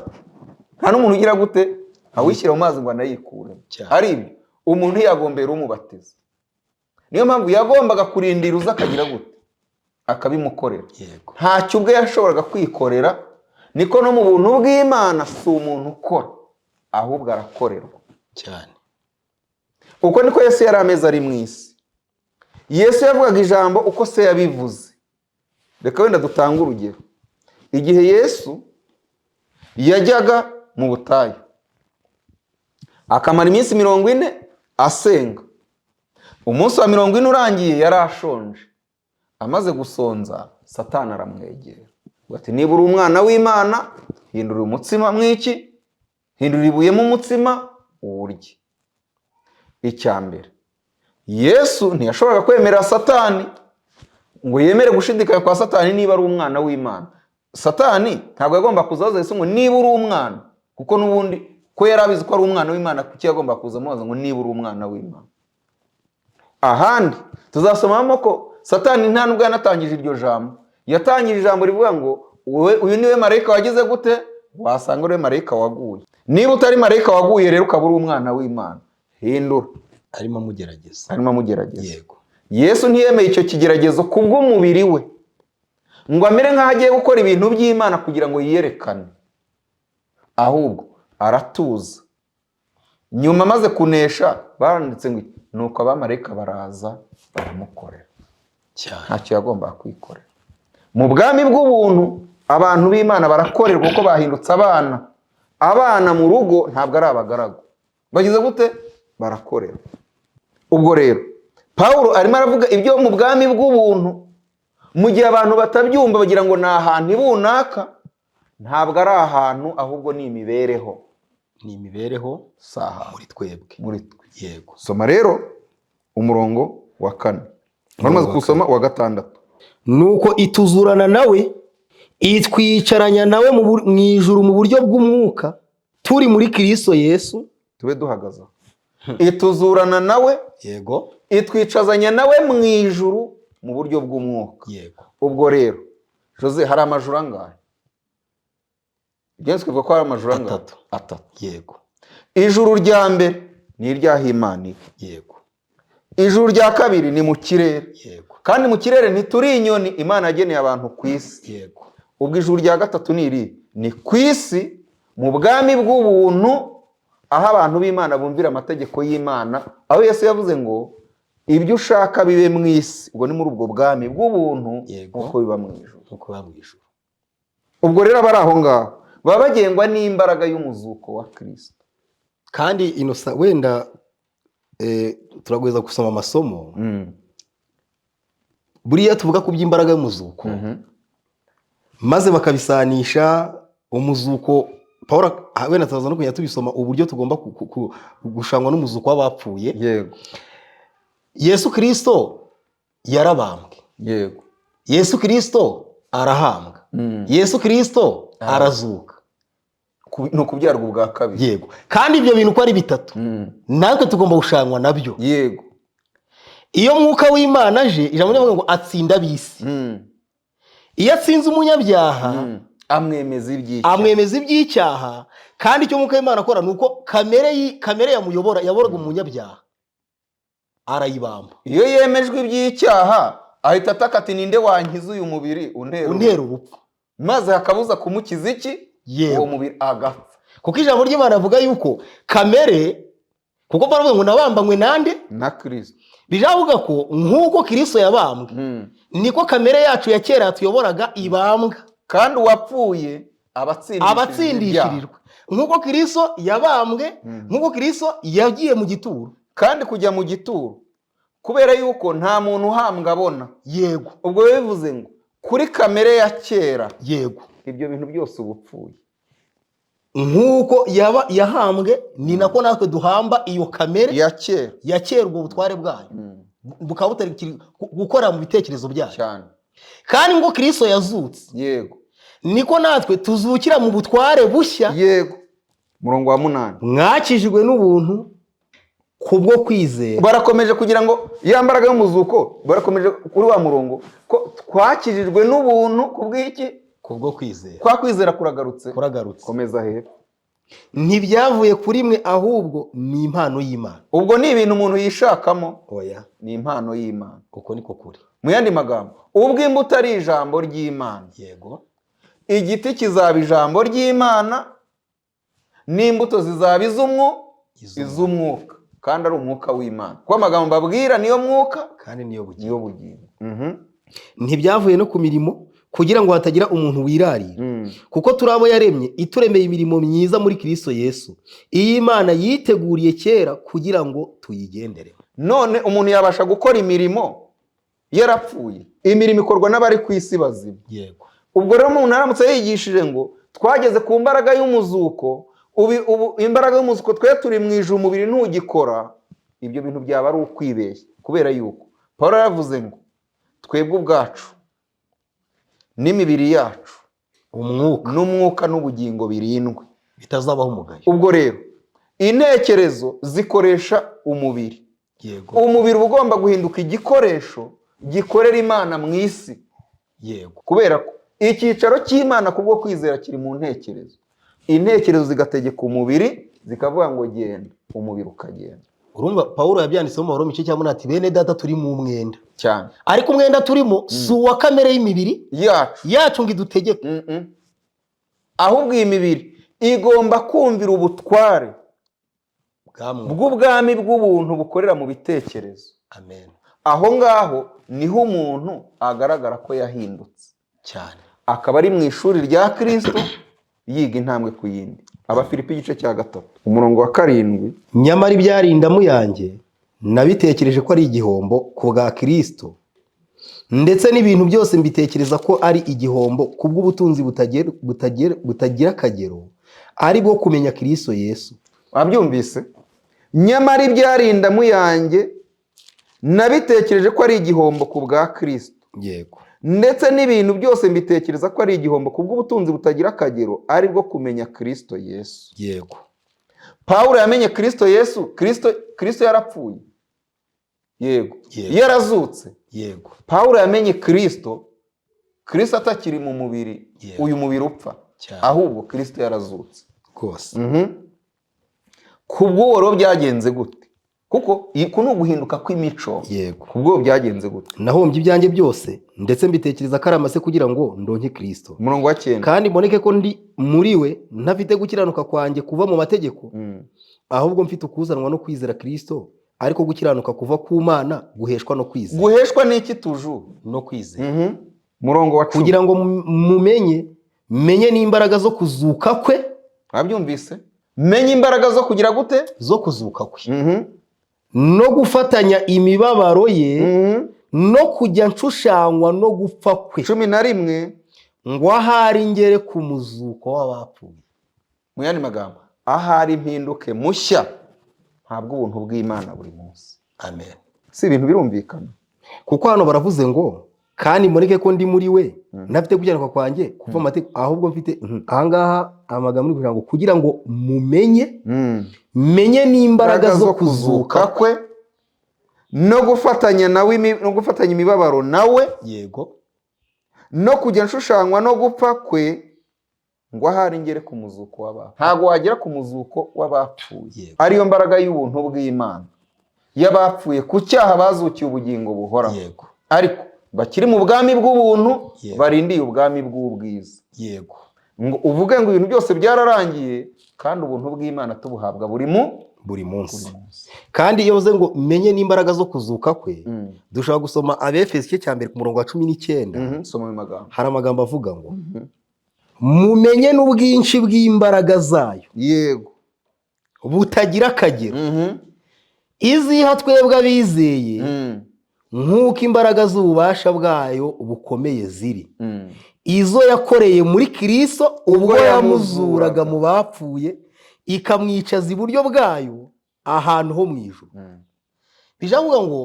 Speaker 2: nta n'umuntu ugira gute awishyira mu mazi ngo anayikure. Ari ibyo umuntu yagombera umubatiza. Niyo mpamvu yagombaga kurindira uza akagira gute akabimukorera.
Speaker 1: Yego.
Speaker 2: Ntacyo ubwe yashoboraga kwikorera. Niko no mu buntu bw'Imana si umuntu ukora, ahubwo arakorerwa.
Speaker 1: Cyane.
Speaker 2: Uko niko Yesu yari ameze ari mu isi. Yesu yavugaga ijambo uko se yabivuze. Reka wenda dutanga urugero. Igihe Yesu yajyaga mu butayu akamara iminsi 40 asenga, umunsi wa 40 urangiye yari ashonje. Amaze gusonza, Satani aramwegera ati, niba uri umwana w'Imana, hindura umutsima mwiki, hindura ibuye mu mutsima uwurye. Icyambere, Yesu ntiyashoboraga kwemerera Satani ngo yemere gushidikanya kwa Satani niba ari umwana w'Imana. Satani ntabwo yagomba kuzaza Yesu ngo niba uri umwana, kuko n'ubundi ko yari abizi ko ari umwana w'Imana, kuki yagomba kuza amubaza ngo niba uri umwana w'Imana. Ahandi tuzasomamo ko Satani nta nubwo yanatangije iryo jambo. Yatangije ijambo rivuga ngo uyu niwe marayika wagize gute, wasanga uri marayika waguye. Niba utari marayika waguye rero ukaba uri umwana w'Imana, hindura.
Speaker 1: Arimo amugerageza.
Speaker 2: Arimo amugerageza.
Speaker 1: Yego.
Speaker 2: Yesu ntiyemeye icyo kigeragezo kubw'umubiri we ngo amere nk'aho agiye gukora ibintu by'Imana kugira ngo yiyerekane, ahubwo aratuza. Nyuma amaze kunesha, baranditse ngo nuko abamarayika baraza baramukorera.
Speaker 1: Cyane.
Speaker 2: Ntacyo yagombaga kwikorera. Mu bwami bw'ubuntu abantu b'Imana barakorerwa kuko bahindutse abana. Abana mu rugo ntabwo ari abagaragu. Bagize gute? Barakorera. Ubwo rero Pawulo arimo aravuga ibyo mu bwami bw'ubuntu, mu gihe abantu batabyumva bagira ngo ni ahantu ibunaka. Ntabwo ari ahantu, ahubwo ni imibereho.
Speaker 1: Ni imibereho
Speaker 2: saha
Speaker 1: muri twebwe.
Speaker 2: Muri twe.
Speaker 1: Yego.
Speaker 2: Soma rero umurongo wa 4. Bamaze kusoma wa 6.
Speaker 1: Nuko ituzurana nawe, itwicaranya nawe mu ijuru mu buryo bw'umwuka, turi muri Kristo Yesu.
Speaker 2: Tube duhagaza. Ituzurana nawe.
Speaker 1: Yego.
Speaker 2: Itwicazanya nawe mu ijuru mu buryo bw'umwuka.
Speaker 1: Yego.
Speaker 2: Ubwo rero Jose, hari amajuru angahe? Ibyanditswe bivuga ko hari amajuru angahe? 3.
Speaker 1: Yego.
Speaker 2: Ijuru rya mbere ni iry'Imana.
Speaker 1: Yego.
Speaker 2: Ijuru rya kabiri ni mu kirere.
Speaker 1: Yego.
Speaker 2: Kandi mu kirere ntituri inyoni Imana yageneye abantu ku isi.
Speaker 1: Yego.
Speaker 2: Ubwo ijuru rya gatatu ni iri, ni ku isi, mu bwami bw'ubuntu, aho abantu b'Imana bumvira amategeko y'Imana, aho Yesu yavuze ngo ibyo ushaka bibe mu isi, ubwo ni muri ubwo bwami bw'ubuntu nk'uko biba mu ijuru. Ubwo rero abari aho ngaho baba bagengwa n'imbaraga y'umuzuko wa Kristo.
Speaker 1: Kandi Innocent, wenda turagweza gusoma amasomo. Buriya tuvuga ku by'imbaraga y'umuzuko, maze bakabisanisha umuzuko. Paul wenda tuzaza no kujya tubisoma uburyo tugomba gushangwa n'umuzuko w'abapfuye.
Speaker 2: Yego.
Speaker 1: Yesu Kristo yarabambwe.
Speaker 2: Yego.
Speaker 1: Yesu Kristo arahambwa. Yesu Kristo arazuka.
Speaker 2: No kubyarwa ubwa kabiri.
Speaker 1: Yego. Kandi ibyo bintu uko ari bitatu, natwe tugomba gushangwa nabyo.
Speaker 2: Yego.
Speaker 1: Iyo mwuka w'Imana aje, ijambo rivuga ngo atsinda ab'isi. Iyo atsinze umunyabyaha, amwemeza iby'icyaha. Kandi icyo mwuka w'Imana akora ni uko kamere yaboraga umunyabyaha arayibamba.
Speaker 2: Iyo yemejwe iby'icyaha ahita ataka ati ninde wankiza uyu mubiri untera
Speaker 1: urupfu,
Speaker 2: maze hakabuza kumukiza iki? Uwo mubiri agapfa.
Speaker 1: Kuko ijambo ry'Imana avuga yuko kamere, kuko baravuga ngo nabambanywe nande?
Speaker 2: Na Kristo.
Speaker 1: Bijavuga ko nk'uko Kristo yabambwe, niko kamere yacu ya kera tuyoboraga ibambwa.
Speaker 2: Kandi uwapfuye
Speaker 1: abatsindishirirwa. Nk'uko Kristo yabambwe, nk'uko Kristo yagiye mu gituro.
Speaker 2: Kandi kujya mu gituro, kubera yuko nta muntu uhambwa abona.
Speaker 1: Yego.
Speaker 2: Ubwo bivuze ngo kuri kamere ya kera,
Speaker 1: yego,
Speaker 2: ibyo bintu byose ubupfuye.
Speaker 1: Nk'uko yahambwe, ni nako natwe duhamba iyo kamere ya kera ubwo butware bwayo. Bukaba butari gukora mu bitekerezo byayo
Speaker 2: cyane.
Speaker 1: Kandi ngo Kristo yazutse,
Speaker 2: yego,
Speaker 1: niko natwe tuzukira mu butware bushya.
Speaker 2: Yego. Murongo wa 8.
Speaker 1: Mwakijijwe n'ubuntu kubwo kwizera.
Speaker 2: Barakomeje kugira ngo yambaraga y'umuzuko, barakomeje kuri wa murongo ko twakijijwe n'ubuntu kubw'iki?
Speaker 1: Kubwo kwizera.
Speaker 2: Kwa kwizera kuragarutse. Komeza hepfo.
Speaker 1: Ntibyavuye kuri mwe, ahubwo ni impano y'Imana.
Speaker 2: Ubwo ni ibintu umuntu yishakamo?
Speaker 1: Oya,
Speaker 2: ni impano y'Imana.
Speaker 1: Uko niko kuri.
Speaker 2: Mu yandi magambo, ubwo imbuto ari ijambo ry'Imana,
Speaker 1: yego,
Speaker 2: igiti kizaba ijambo ry'Imana, n'imbuto zizaba iz'umwuka, kandi ari umwuka w'Imana. Kuko amagambo mbabwira niyo mwuka
Speaker 1: kandi niyo bugingo.
Speaker 2: Ntibyavuye
Speaker 1: no ku mirimo, kugira ngo hatagira umuntu wirarira. Kuko turi abo yaremye, ituremeye imirimo myiza muri Kristo Yesu, iyi Imana yiteguriye kera kugira ngo tuyigendere.
Speaker 2: None umuntu yabasha gukora imirimo yarapfuye? Imirimo ikorwa n'abari ku isi bazima.
Speaker 1: Yego.
Speaker 2: Ubwo rero umuntu aramutse yigishije ngo twageze ku mbaraga y'umuzuko, ubu imbaraga y'umuzuko twe turi mu ijuru, umubiri ntugikora, ibyo bintu byaba ari ukwibeshya. Kubera yuko Paulo yavuze ngo twebwe ubwacu n'imibiri yacu, n'umwuka n'ubugingo birindwe,
Speaker 1: bitazabaho umugayo.
Speaker 2: Ubwo rero intekerezo zikoresha umubiri.
Speaker 1: Yego.
Speaker 2: Umubiri uba ugomba guhinduka igikoresho gikorera Imana mu isi.
Speaker 1: Yego.
Speaker 2: Kubera ko icyicaro cy'Imana kubwo kwizera kiri mu ntekerezo. Intekerezo zigategeka umubiri, zikavuga ngo genda, umubiri ukagenda.
Speaker 1: Urumva Paulo yabyanditseho mu Baroma 9 ati bene data turi mu mwenda
Speaker 2: cyane.
Speaker 1: Ariko umwenda turimo si uwa kamere y'imibiri yacu ngo idutegeke.
Speaker 2: Ahubwo iyi mibiri igomba kumvira ubutware bw'ubwami bw'ubuntu bukorera mu bitekerezo.
Speaker 1: Amen.
Speaker 2: Aho ngaho niho umuntu agaragara ko yahindutse
Speaker 1: cyane,
Speaker 2: akaba ari mu ishuri rya Kristo, yiga intambwe ku yindi. Abafilipi igice cya 3 umurongo wa 7.
Speaker 1: Nyamara ibyarindamu yanjye nabitekereje ko ari igihombo ku bwa Kristo, ndetse n'ibintu byose mbitekereza ko ari igihombo kubw'ubutunzi butagira akagero, ari bwo kumenya Kristo Yesu.
Speaker 2: Wabyumvise? Nyamara ibyarindamu yanjye nabitekereje ko ari igihombo ku bwa Kristo.
Speaker 1: Yego.
Speaker 2: Ndetse n'ibintu byose mbitekereza ko ari igihombo kubw'ubutunzi butagira akagero, ari bwo kumenya Kristo Yesu.
Speaker 1: Yego.
Speaker 2: Paulo yamenye Kristo Yesu. Kristo yarapfuye. Yego. Yarazutse.
Speaker 1: Yego.
Speaker 2: Paulo yamenye Kristo atakiri mu mubiri, uyu mubiri upfa, ahubwo Kristo yarazutse
Speaker 1: rwose.
Speaker 2: Kubw'uwo byagenze gute? kuko ku ni uguhinduka kw'imico.
Speaker 1: yego
Speaker 2: kubwo byagenze gute?
Speaker 1: nahombye ibyanjye byose ndetse mbitekereza ko ari amase kugira ngo ndonke Kristo,
Speaker 2: umurongo wa 9.
Speaker 1: kandi mboneke ko ndi muri we ntafite gukiranuka kwanjye kuva mu mategeko, ahubwo mfite ukuzanwa no kwizera Kristo, ariko gukiranuka kuva ku Mana guheshwa no kwizera.
Speaker 2: Guheshwa n'iki tuju?
Speaker 1: No kwizera.
Speaker 2: Murongo wa 10.
Speaker 1: Kugira ngo menye n'imbaraga zo kuzuka kwe.
Speaker 2: Wabyumvise? Menye imbaraga zo kugira gute?
Speaker 1: Zo kuzuka kwe. No gufatanya imibabaro ye, no kujya nshushanywa no gupfa kwe.
Speaker 2: 11.
Speaker 1: Ngo ahari ngere ku muzuko w'abapfuye.
Speaker 2: Mu yandi magambo, ahari impinduke mushya, ntabwo ubuntu bw'Imana buri munsi.
Speaker 1: Amen.
Speaker 2: Si ibintu birumvikana?
Speaker 1: Kuko hano baravuze ngo kandi mboneke ko ndi muri we ntafite gukiranuka kwanjye kuva mu mategeko, ahubwo mfite ahangaha amagambo kugira ngo menye n'imbaraga zo kuzuka
Speaker 2: kwe, no gufatanya nawe, no gufatanya imibabaro nawe,
Speaker 1: yego,
Speaker 2: no kujya nshushanywa no gupfa kwe, ngo ahari ngere ku muzuko w'abapfuye. Ntabwo wagera ku muzuko w'abapfuye, ariyo mbaraga y'ubuntu bw'Imana y'abapfuye ku cyaha bazukiye ubugingo buhoraho,
Speaker 1: yego,
Speaker 2: ariko bakiri mu bwami bw'ubuntu, barindiye ubwami bw'ubwiza.
Speaker 1: Yego.
Speaker 2: Ngo uvuge ngo ibintu byose byararangiye, kandi ubuntu bw'Imana tubuhabwa buri munsi.
Speaker 1: Kandi iyo uze ngo menye n'imbaraga zo kuzuka kwe, dushobora gusoma Abefeso igice cya mbere ku murongo wa 19.
Speaker 2: Soma mu magambo.
Speaker 1: Hari amagambo avuga ngo mumenye n'ubwinshi bw'imbaraga zayo,
Speaker 2: yego,
Speaker 1: butagira akagero, iziha twebwe abizeye, nk'uko imbaraga z'ububasha bwayo bukomeye ziri, izo yakoreye muri Kristo ubwo yamuzuraga mu bapfuye, ikamwicaza iburyo bwayo ahantu ho mu ijuru. Bijavuga ngo,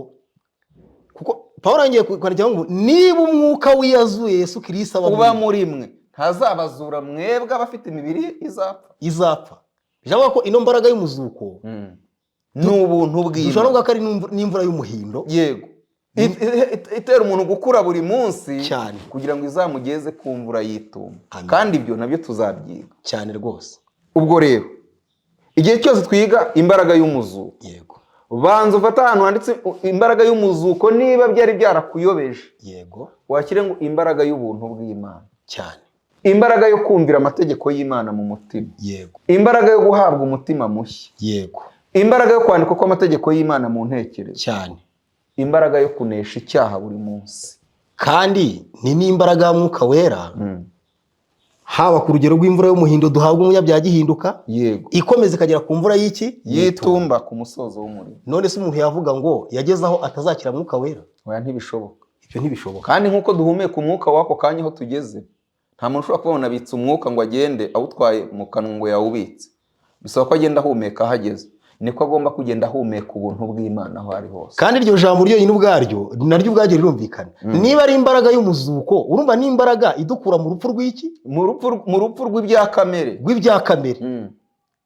Speaker 1: kuko Pawulo yangiye kwandika ngo niba umwuka w'iyazuye Yesu Kristo
Speaker 2: uba muri mwe, ntazabazura mwebwe abafite imibiri
Speaker 1: izapfa. Bijavuga ko ino mbaraga y'umuzuko
Speaker 2: ni ubuntu bw'Imana.
Speaker 1: Dushobora kuvuga ko ari n'imvura y'umuhindo,
Speaker 2: yego, itera umuntu gukura buri munsi
Speaker 1: cyane,
Speaker 2: kugira ngo izamugeze ku mvura y'itumba. Kandi ibyo nabyo tuzabyiga
Speaker 1: cyane rwose.
Speaker 2: Ubwo rero igihe cyose twiga imbaraga y'umuzuko,
Speaker 1: yego,
Speaker 2: banza ufata ahantu handitse imbaraga y'umuzuko, niba byari byarakuyobeje,
Speaker 1: yego,
Speaker 2: wakire ngo imbaraga y'ubuntu bw'Imana
Speaker 1: cyane,
Speaker 2: imbaraga yo kumvira amategeko y'Imana mu mutima,
Speaker 1: yego,
Speaker 2: imbaraga yo guhabwa umutima mushya,
Speaker 1: yego,
Speaker 2: imbaraga yo kwandika kw'amategeko y'Imana mu ntekerezo,
Speaker 1: cyane,
Speaker 2: imbaraga yo kunesha icyaha buri munsi.
Speaker 1: Kandi ni n'imbaraga y'Umwuka Wera, haba ku rugero rw'imvura y'umuhindo duhabwa umunyabyaha gihinduka,
Speaker 2: yego,
Speaker 1: ikomeza ikagera ku mvura
Speaker 2: y'itumba ku musozo w'umurimo.
Speaker 1: None se umuntu yavuga ngo yageze aho atazakira Mwuka Wera?
Speaker 2: Oya, ntibishoboka.
Speaker 1: Ibyo ntibishoboka.
Speaker 2: Kandi nk'uko duhumeka umwuka wako kanya aho tugeze, nta muntu ushobora kubona abitse umwuka ngo agende awutwaye mu kanwa ngo yawubitse. Bisaba ko agenda ahumeka ahageze. Niko agomba kugenda ahumeka ubuntu bw'Imana aho ari hose.
Speaker 1: Kandi iryo jambo ryonyine ubwaryo naryo ubwaryo rirumvikana. Niba ari imbaraga y'umuzuko, urumva ni imbaraga idukura mu rupfu rw'iki?
Speaker 2: Mu rupfu rw'ibya kamere.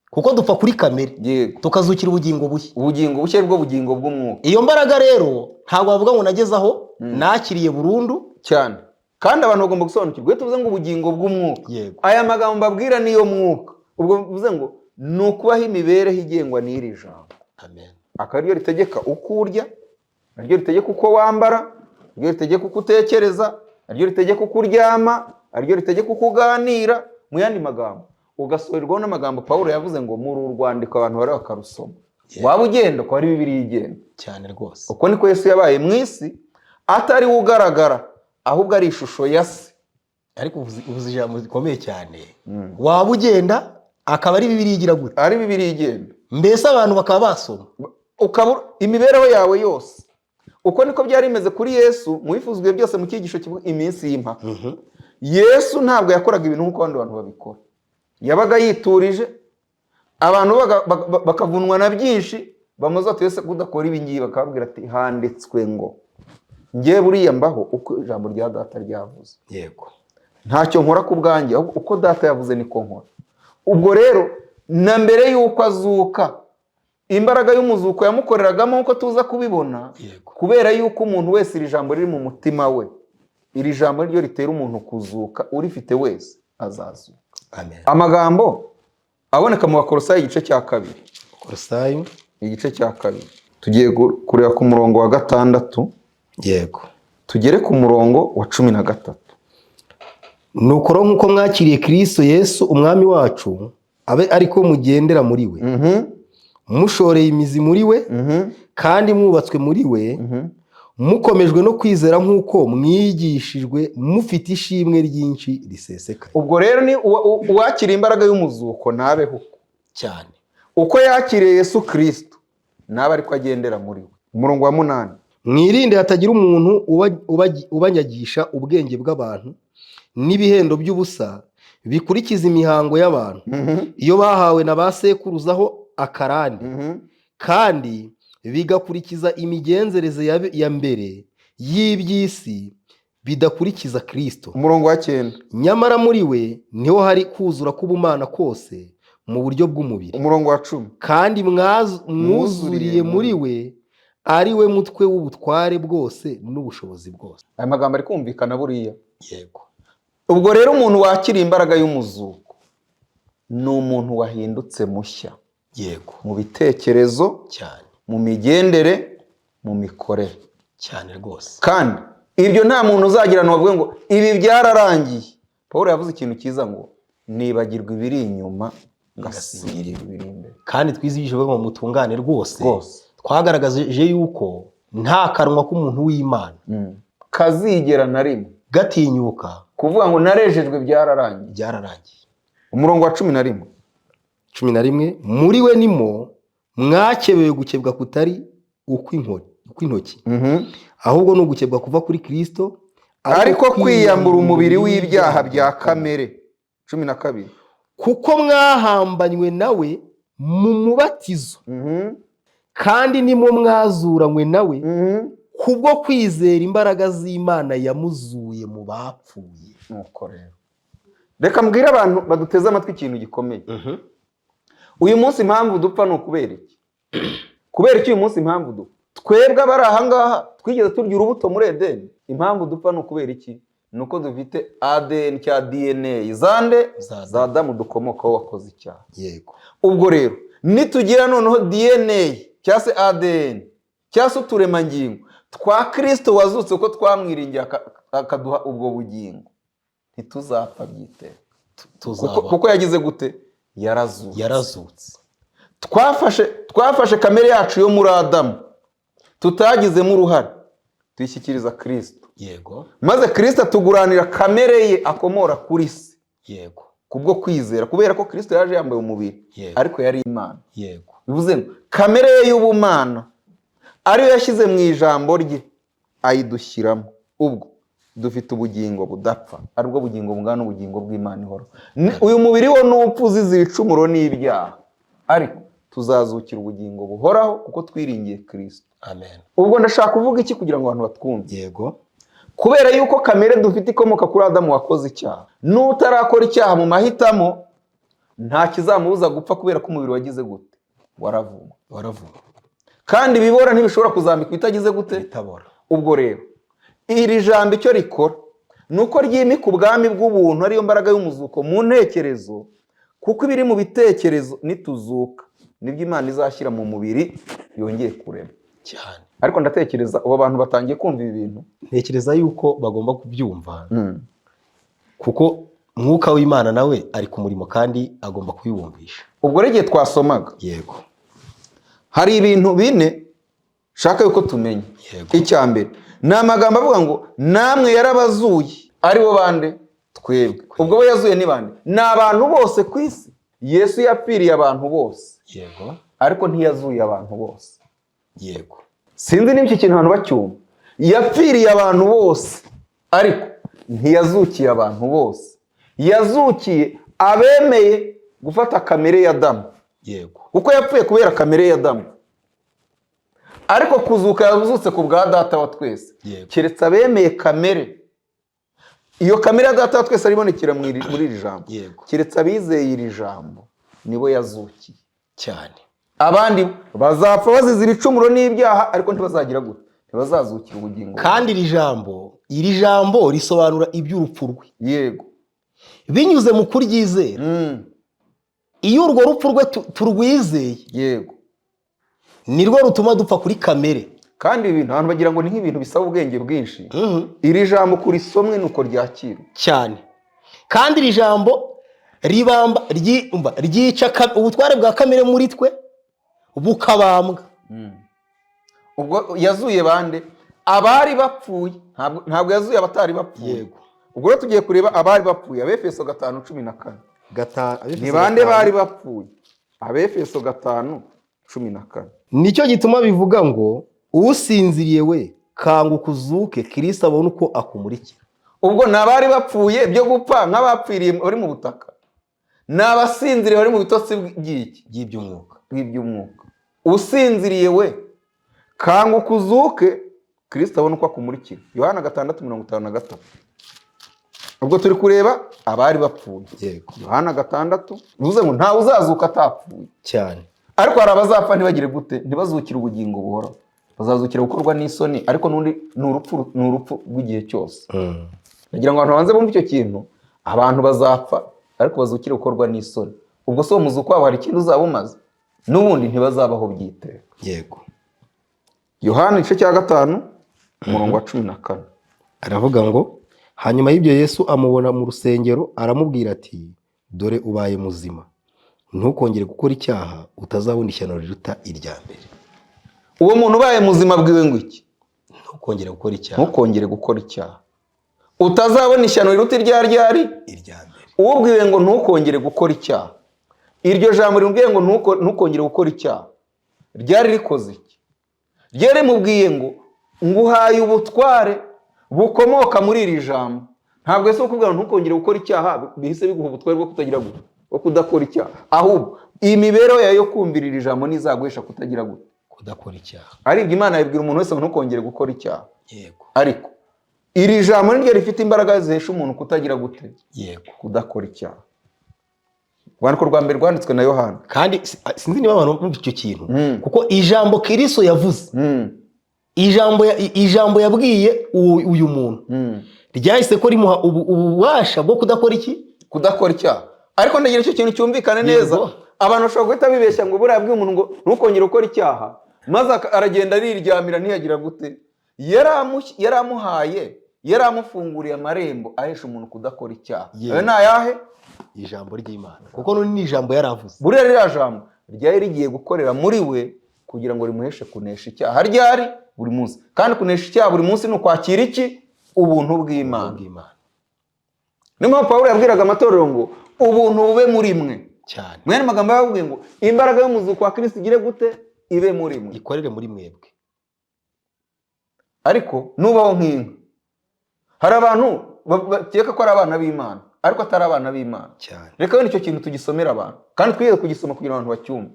Speaker 1: Kuko dupfa kuri kamere,
Speaker 2: yego,
Speaker 1: tukazukira ubugingo bushya.
Speaker 2: Ubugingo bushya bwo bugingo bw'umwuka.
Speaker 1: Iyo mbaraga rero ntabwo bavuga ngo nageze aho nakiriye burundu
Speaker 2: cyane. Kandi abantu bagomba gusobanukirwa tuvuze ngo ubugingo bw'umwuka.
Speaker 1: Yego.
Speaker 2: Aya magambo mbabwira niyo mwuka. Ubwo bivuze ngo ni ukubaho imibereho igengwa n'iri jambo.
Speaker 1: Amen.
Speaker 2: Akaryo ritegeka uko urya, aryo ritegeka uko wambara, aryo ritegeka uko utekereza, aryo ritegeka uko uryama, aryo ritegeka uko uganira. Mu yandi magambo ugasoherwaho n'amagambo Pawulo yavuze ngo muri urwandiko abantu bari bakarusoma. Waba ugenda ko ari Bibiliya igenda
Speaker 1: cyane rwose.
Speaker 2: Uko niko Yesu yabaye mu isi, atari ugaragara ahubwo ari ishusho ya se.
Speaker 1: Ariko uvuze ijambo rikomeye cyane. Waba ugenda akaba ari Bibiliya igira gute?
Speaker 2: Ari Bibiliya igenda.
Speaker 1: Mbese abantu bakaba basoma
Speaker 2: ukabura imibereho yawe yose. Uko niko byari bimeze kuri Yesu mu bifuzwe byose mu cyigisho kivuga iminsi y'impaka. Yesu ntabwo yakoraga ibintu nk'uko abandi bantu babikora. Yabaga yiturije, abantu bakavunwa na byinshi, bamuza ati Yesu kudakora ibi ngibi, bakabwira ati handitswe ngo ngiye buriya mbaho uko ijambo rya data ryavuze.
Speaker 1: Yego.
Speaker 2: Ntacyo nkora ku bwanjye, uko data yavuze niko nkora. Ubwo rero na mbere y'uko azuka, imbaraga y'umuzuko yamukoreragamo uko tuza kubibona.
Speaker 1: Yego.
Speaker 2: Kubera yuko umuntu wese iri jambo riri mu mutima we, iri jambo ryo ritera umuntu kuzuka, urifite wese azazuka.
Speaker 1: Amen.
Speaker 2: Amagambo aboneka mu Bakolosayi igice cya 2.
Speaker 1: Bakolosayi
Speaker 2: igice cya 2. tugiye kureba ku murongo wa 6
Speaker 1: yego
Speaker 2: tugere ku murongo wa 13.
Speaker 1: nuko rero nk'uko mwakiriye Kristo Yesu umwami wacu abe ariko mugendera muri we mushoreye imizi muri we kandi mwubatswe muri we mukomejwe no kwizera nk'uko mwigishijwe mufite ishimwe ryinshi riseseka.
Speaker 2: Ubwo rero ni uwakira imbaraga y'umuzuko nabeho
Speaker 1: cyane
Speaker 2: uko yakiriye Yesu Kristo nabe ariko agendera muri we. Umurongo wa 8
Speaker 1: mwirinde hatagira umuntu ubanyagisha ubwenge bw'abantu n'ibihendo by'ubusa bikurikiza imihango y'abantu iyo bahawe na ba sekuruzaho akarande kandi bigakurikiza imigenzereze ya mbere y'iby'isi bidakurikiza Kristo.
Speaker 2: Umurongo wa 9
Speaker 1: nyamara muri we niho hari kuzura k'ubumana kose mu buryo bw'umubiri.
Speaker 2: Umurongo wa 10
Speaker 1: kandi mwuzuriye muri we ari we mutwe w'ubutware bwose n'ubushobozi bwose.
Speaker 2: Aya magambo ari kumvikana buriya.
Speaker 1: Yego.
Speaker 2: Ubwo rero umuntu wakira imbaraga y'umuzuko ni umuntu wahindutse mushya.
Speaker 1: Yego.
Speaker 2: Mu bitekerezo
Speaker 1: cyane,
Speaker 2: mu migendere, mu mikorere
Speaker 1: cyane rwose.
Speaker 2: Kandi ibyo nta muntu uzagirana wavuga ngo ibi byararangiye. Paulo yavuze ikintu cyiza ngo nibagirwa ibiri inyuma ngasingira ibiri imbere.
Speaker 1: Kandi twizihije ngo mutungane rwose. Twagaragaje yuko nta kanwa k'umuntu w'Imana
Speaker 2: kazigera na rimwe
Speaker 1: gatinyuka
Speaker 2: kuvuga ngo narejejwe byararangiye. Umurongo wa 11
Speaker 1: muri we nimo mwakebewe gukebwa kutari ukw'intoki ahubwo no gukebwa kuva kuri Kristo
Speaker 2: ariko kwiyambura umubiri w'ibyaha bya kamere. 12
Speaker 1: kuko mwahambanywe nawe mu mubatizo kandi nimo mwazuranywe nawe kubwo kwizera imbaraga z'Imana yamuzuye mu bapfuye.
Speaker 2: Nuko rero reka mbwire abantu baduteze amatwi ikintu gikomeye. Uyu munsi impamvu dupfa ni ukubera iki? Kubera iki uyu munsi impamvu dupfa? Twebwe abari aha ngaha twigeze turya urubuto muri Edeni. Impamvu dupfa ni ukubera iki? Nuko dufite ADN cya DNA zande za Adamu dukomokaho wakoze icyaha.
Speaker 1: Yego.
Speaker 2: Ubwo rero nitugira noneho DNA cyangwa se ADN cyangwa se uturemangingo twa Kristo wazutse uko twamwiringiye akaduha ubwo bugingo, ntituzapfa byiteka. Kuko yagize gute? Yarazutse. Twafashe kamere yacu yo muri Adamu tutagizemo uruhare tuyishyikiriza Kristo.
Speaker 1: Yego.
Speaker 2: Maze Kristo atuguranira kamere ye akomora kuri se.
Speaker 1: Yego.
Speaker 2: Kubwo kwizera, kubera ko Kristo yaje yambaye umubiri ariko yari Imana.
Speaker 1: Yego.
Speaker 2: Bivuze ngo kamere ye y'ubumana ariyo yashyize mu ijambo rye ayidushyiramo. Ubwo dufite ubugingo budapfa, aribwo bugingo bungana ubugingo bw'Imana ihora. Uyu mubiri wo n'upfu uzize ibicumuro n'ibyaha, ariko tuzazukira ubugingo buhoraho kuko twiringiye Kristo.
Speaker 1: Amen.
Speaker 2: Ubwo ndashaka kuvuga iki kugira ngo abantu batwumve?
Speaker 1: Yego.
Speaker 2: Kubera yuko kamere dufite ikomoka kuri Adamu wakoze icyaha, n'utarakora icyaha mu mahitamo nta kizamubuza gupfa kubera ko umubiri wagize gute? Waravuma. Kandi ibibora ntibishobora kuzambikwa itagize gute?
Speaker 1: Bitabora.
Speaker 2: Ubwo rero iri jambo icyo rikora nuko ryimika ubwami bw'ubuntu ariyo mbaraga y'umuzuko mu ntekerezo, kuko ibiri mu bitekerezo nituzuka nibyo Imana izashyira mu mubiri yongeye kurema
Speaker 1: cyane.
Speaker 2: Ariko ndatekereza ubu abantu batangiye kumva ibi bintu,
Speaker 1: ntekereza yuko bagomba kubyumva kuko mwuka w'Imana nawe ari ku murimo kandi agomba kubibumvisha.
Speaker 2: Ubwo rero igihe twasomaga,
Speaker 1: yego,
Speaker 2: hari ibintu bine shaka yuko tumenya. Icya mbere ni amagambo avuga ngo namwe yarabazuye. Ari bo bande? Twebwe. Ubwo bo yazuye ni bande? Ni abantu bose ku isi. Yesu yapfiriye abantu bose.
Speaker 1: Yego.
Speaker 2: Ariko ntiyazuye abantu bose.
Speaker 1: Yego.
Speaker 2: Sinzi niba iki kintu abantu bacyumva. Yapfiriye abantu bose ariko ntiyazukiye abantu bose. Yazukiye abemeye gufata kamere ya Adamu.
Speaker 1: Yego.
Speaker 2: Kuko yapfuye kubera kamere ya Adamu. Ariko kuzuka yazutse ku bwa Data wa twese. Keretse abemeye kamere. Iyo kamere ya Data wa twese aribonekera muri iri jambo. Keretse abizeye iri jambo nibo yazukiye
Speaker 1: cyane.
Speaker 2: Abandi bazapfa bazize ibicumuro n'ibyaha ariko ntibazagira gute? Ntibazazukira ubugingo.
Speaker 1: Kandi iri jambo risobanura iby'urupfu rwe.
Speaker 2: Yego.
Speaker 1: Binyuze mu kuryizera. Iyo urwo rupfu rwe turwizeye.
Speaker 2: Yego.
Speaker 1: nirwo rutuma dupfa kuri kamere.
Speaker 2: kandi ibintu abantu bagira ngo ni nk'ibintu bisaba ubwenge bwinshi. Iri jambo kurisomwe nuko ryakira
Speaker 1: cyane, kandi iri jambo ryica ubutware bwa kamere muri twe bukabambwa.
Speaker 2: ubwo yazuye bande? Abari bapfuye. Ntabwo yazuye abatari bapfuye.
Speaker 1: Yego.
Speaker 2: Ubwo rero tugiye kureba abari bapfuye. Abefeso 5:14. Ni bande bari bapfuye? Abefeso 5:14.
Speaker 1: Nicyo gituma bivuga ngo usinziriye we kanguka uzuke, Kristo abone uko akumurikira.
Speaker 2: Ubwo nabari bapfuye byo gupfa nk'abapfiriye bari mu butaka, nabasinziriye bari mu bitotsi bw'iby'umwuka. Usinziriye we kanguka uzuke, Kristo abone uko akumurikira. Yohana 6:53. Ubwo turi kureba abari bapfuye.
Speaker 1: Yego.
Speaker 2: Yohana 6 bivuze ngo ntawe uzazuka atapfuye
Speaker 1: cyane.
Speaker 2: Ariko hari abazapfa ntibagire gute? Ntibazukire ubugingo buhoraho, bazazukira gukorwa n'isoni. Ariko n'undi ni urupfu rw'igihe cyose. Nagira ngo abantu banze bumve icyo kintu. Abantu bazapfa ariko bazukire gukorwa n'isoni. Ubwo so muzuko wabo hari ikintu uzaba umaze, n'ubundi ntibazabaho byiteka.
Speaker 1: Yego.
Speaker 2: Yohana 5:14
Speaker 1: aravuga ngo hanyuma y'ibyo Yesu amubona mu rusengero aramubwira ati dore ubaye muzima, ntukongere gukora icyaha utazabona ishyano riruta irya mbere.
Speaker 2: Uwo muntu ubaye muzima bwiwe ngo iki?
Speaker 1: Ntukongere gukora icyaha utazabona ishyano riruta irya mbere. Uwo bwiwe ngo ntukongere gukora icyaha. Iryo jambo rimbwiye ngo ntukongere gukora icyaha ryari rikoze iki? Ryari mubwiye ngo nguhaye ubutware bukomoka muri iri jambo. Ntabwo Yesu ukubwira ngo ntukongere gukora icyaha bihise biguha ubutware bwo kutagira gute, bwo kudakora icyaha. Ahubwo iyi mibereho yayo kumvira iri jambo nizaguhesha kutagira gute, kudakora icyaha.
Speaker 2: Aribyo Imana yabwira umuntu wese ngo ntukongere gukora icyaha.
Speaker 1: Yego.
Speaker 2: Ariko iri jambo niryo rifite imbaraga zihesha umuntu kutagira gute,
Speaker 1: yego,
Speaker 2: kudakora icyaha. Urwandiko rwa mbere rwanditswe na Yohana.
Speaker 1: Kandi sinzi niba abantu bumva icyo kintu, kuko ijambo Kristo yavuze, ijambo yabwiye uyu muntu ryahise ko rimuha ububasha bwo kudakora iki?
Speaker 2: Kudakora icyaha. Ariko ndagira icyo kintu cyumvikane neza. Abantu bashobora guhita bibeshya ngo buriya bw'uyu muntu ngo ntukongere gukora icyaha, maze aragenda ariryamira ntiyagira gute. Yaramuhaye, yaramufunguriye amarembo ahesha umuntu kudakora icyaha. Ayo ni ayahe?
Speaker 1: Ijambo ry'Imana. Kuko none ni ijambo yaravuze.
Speaker 2: Buriya ririya jambo ryari rigiye gukorera muri we kugira ngo rimuheshe kunesha icyaha. Ryari buri munsi. Kandi kunesha icyaha buri munsi ni ukwakira iki? Ubuntu bw'Imana. Niyo mpamvu Pawulo yabwiraga amatorero ngo ubuntu bube muri mwe.
Speaker 1: Cyane.
Speaker 2: Mwene magambo yavuga ngo imbaraga y'umuzuko wa Kristo igire gute? Ibe muri mwe.
Speaker 1: Ikorere muri mwebwe.
Speaker 2: Ariko nubaho nk'inka. Hari abantu bakeka ko ari abana b'Imana, ariko atari abana b'Imana.
Speaker 1: Cyane.
Speaker 2: Reka wene icyo kintu tugisomera abantu. Kandi twige kugisoma kugira abantu bacyumve.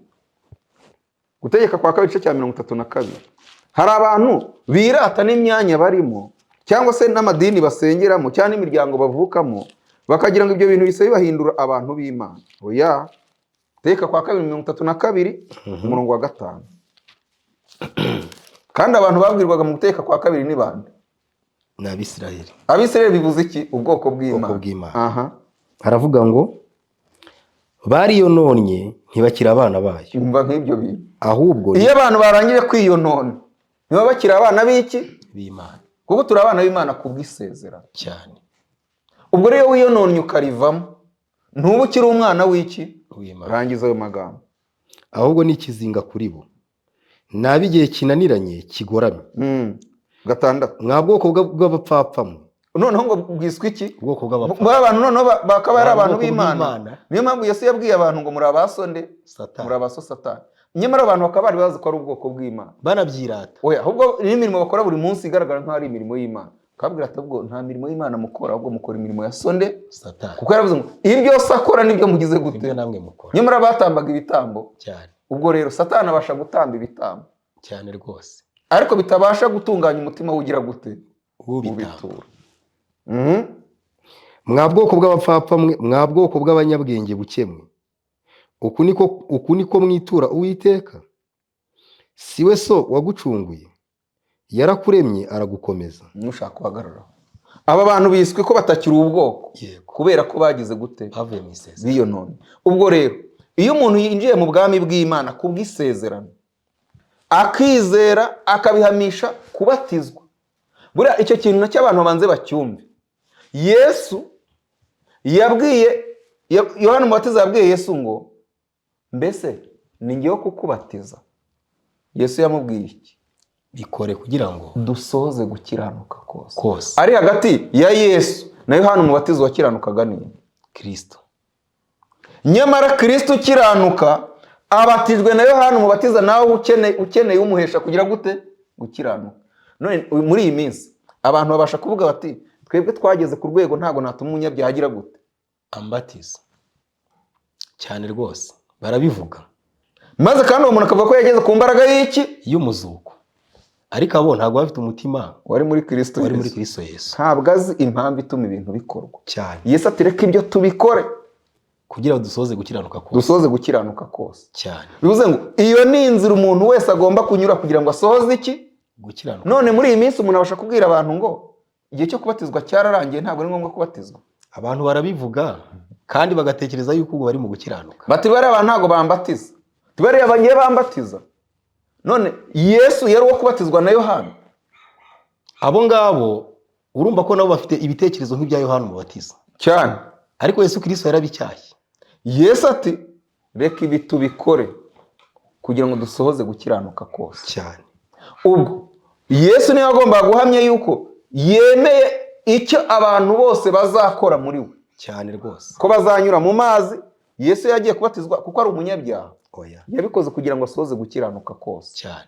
Speaker 2: Gutegeka kwa 2:32. Hari abantu birata n'imyanya barimo, cyangwa se n'amadini basengeramo, cyangwa n'imiryango bavukamo, bakagira ngo ibyo bintu bise bibahindura abantu b'Imana. Oya. Gutegeka kwa 2:32 Kandi abantu babwirwaga mu gutegeka kwa 2 ni bande?
Speaker 1: Ni Abisirayeli.
Speaker 2: Abisirayeli bivuze iki? Ubwoko bw'Imana.
Speaker 1: Aha. Haravuga ngo bariyononye ntibakira abana bayo.
Speaker 2: Umva nk'ibyo bintu.
Speaker 1: Ahubwo
Speaker 2: iyo abantu barangije kwiyonona niba bakira abana b'iki?
Speaker 1: B'Imana.
Speaker 2: Kuko turi abana b'Imana kubw'isezerano.
Speaker 1: Cyane.
Speaker 2: Ubwo rero wiyononye ukarivamo ntuba ukiri umwana w'iki?
Speaker 1: W'Imana.
Speaker 2: Rangiza ayo magambo.
Speaker 1: Ahubwo ni ikizinga kuri bo. Nabi igihe kinaniranye kigoramye.
Speaker 2: 6.
Speaker 1: Mwa bwoko bw'abapfapfa mwe.
Speaker 2: Noneho ngo bwiswe iki?
Speaker 1: Ubwoko bw'abapfapfa.
Speaker 2: Ba bantu noneho bakaba ari abantu b'Imana. Niyo mpamvu Yesu yabwiye abantu ngo muri abasonde Satani. Muri abaso Satani. Nyamara abantu bakaba bari bazi ko ari ubwoko bw'Imana.
Speaker 1: Banabyirata.
Speaker 2: Oya, ahubwo n'imirimo bakora buri munsi igaragara nk'aho ari imirimo y'Imana. Kabwira ati ubwo nta mirimo y'Imana mukora, ahubwo mukora imirimo ya sonde
Speaker 1: Satani.
Speaker 2: Kuko yaravuze ngo ibyo byose akora nibyo mugize gute?
Speaker 1: Ibyo namwe mukora.
Speaker 2: Nyamara batambaga ibitambo.
Speaker 1: Cyane.
Speaker 2: Ubwo rero Satani abasha gutamba ibitambo.
Speaker 1: Cyane rwose.
Speaker 2: Ariko bitabasha gutunganya umutima wugira gute?
Speaker 1: Ubitura. Mwa bwoko bw'abapfapfa mwe, mwa bwoko bw'abanyabwenge bukemwe. Uku niko mwitura Uwiteka. Siwe so wagucunguye. Yarakuremye aragukomeza.
Speaker 2: Nushaka guhagarara. Aba bantu biswe ko batakiri ubwoko. Kubera ko bagize gute?
Speaker 1: Bavuye mu isezerano.
Speaker 2: Biyo none. Ubwo rero iyo umuntu yinjiye mu bwami bw'Imana kubw'isezerano, akizera akabihamisha kubatizwa. Buriya icyo kintu nacyo abantu babanze bacyumve. Yesu yabwiye Yohana Umubatiza yabwiye Yesu ngo mbese ni ngewe kukubatiza. Yesu yamubwiye iki?
Speaker 1: bikore kugira ngo
Speaker 2: dusohoze gukiranuka
Speaker 1: kose.
Speaker 2: Ari hagati ya Yesu na Yohana Umubatiza wakiranukaga ni
Speaker 1: Kristo.
Speaker 2: Nyamara Kristo ukiranuka abatijwe na Yohana Umubatiza, nawe ukeneye umuhesha kugira gute? Gukiranuka. None muri iyi minsi abantu babasha kuvuga bati twebwe twageze ku rwego ntago natuma umunyabyaha agira gute?
Speaker 1: Ambatiza. Cyane rwose barabivuga.
Speaker 2: Maze kandi uwo muntu akavuga ko yageze ku mbaraga y'iki?
Speaker 1: Y'umuzuko. Ariko abo ntago bafite umutima
Speaker 2: wari muri Kristo
Speaker 1: Yesu.
Speaker 2: Ntabwo azi impamvu ituma ibintu bikorwa.
Speaker 1: Cyane.
Speaker 2: Yesu ati reka ibyo tubikore
Speaker 1: kugira ngo dusohoze gukiranuka kose.
Speaker 2: Dusohoze gukiranuka kose.
Speaker 1: Cyane.
Speaker 2: Bivuze ngo iyo ni inzira umuntu wese agomba kunyura kugira ngo asohoze iki?
Speaker 1: Gukiranuka.
Speaker 2: None muri iyi minsi umuntu abasha kubwira abantu ngo igihe cyo kubatizwa cyararangiye, ntabwo ari ngombwa kubatizwa.
Speaker 1: Abantu barabivuga kandi bagatekereza yuko ubwo bari mu gukiranuka.
Speaker 2: Bati bari abantu ntago bambatiza. Tibari abangiye bambatiza. None Yesu yari uwo kubatizwa na Yohana.
Speaker 1: Abo ngabo urumva ko nabo bafite ibitekerezo nk'ibya Yohana Umubatiza.
Speaker 2: Cyane.
Speaker 1: Ariko Yesu Kristo yarabicyashye.
Speaker 2: Yesu ati reka ibi tubikore kugira ngo dusohoze gukiranuka kose.
Speaker 1: Cyane.
Speaker 2: Ubwo Yesu niwe agomba guhamya yuko yemeye icyo abantu bose bazakora muri we.
Speaker 1: Cyane rwose.
Speaker 2: Ko bazanyura mu mazi. Yesu yagiye kubatizwa kuko ari umunyabyaha.
Speaker 1: Oya.
Speaker 2: Yabikoze kugira ngo asohoze gukiranuka kose.
Speaker 1: Cyane.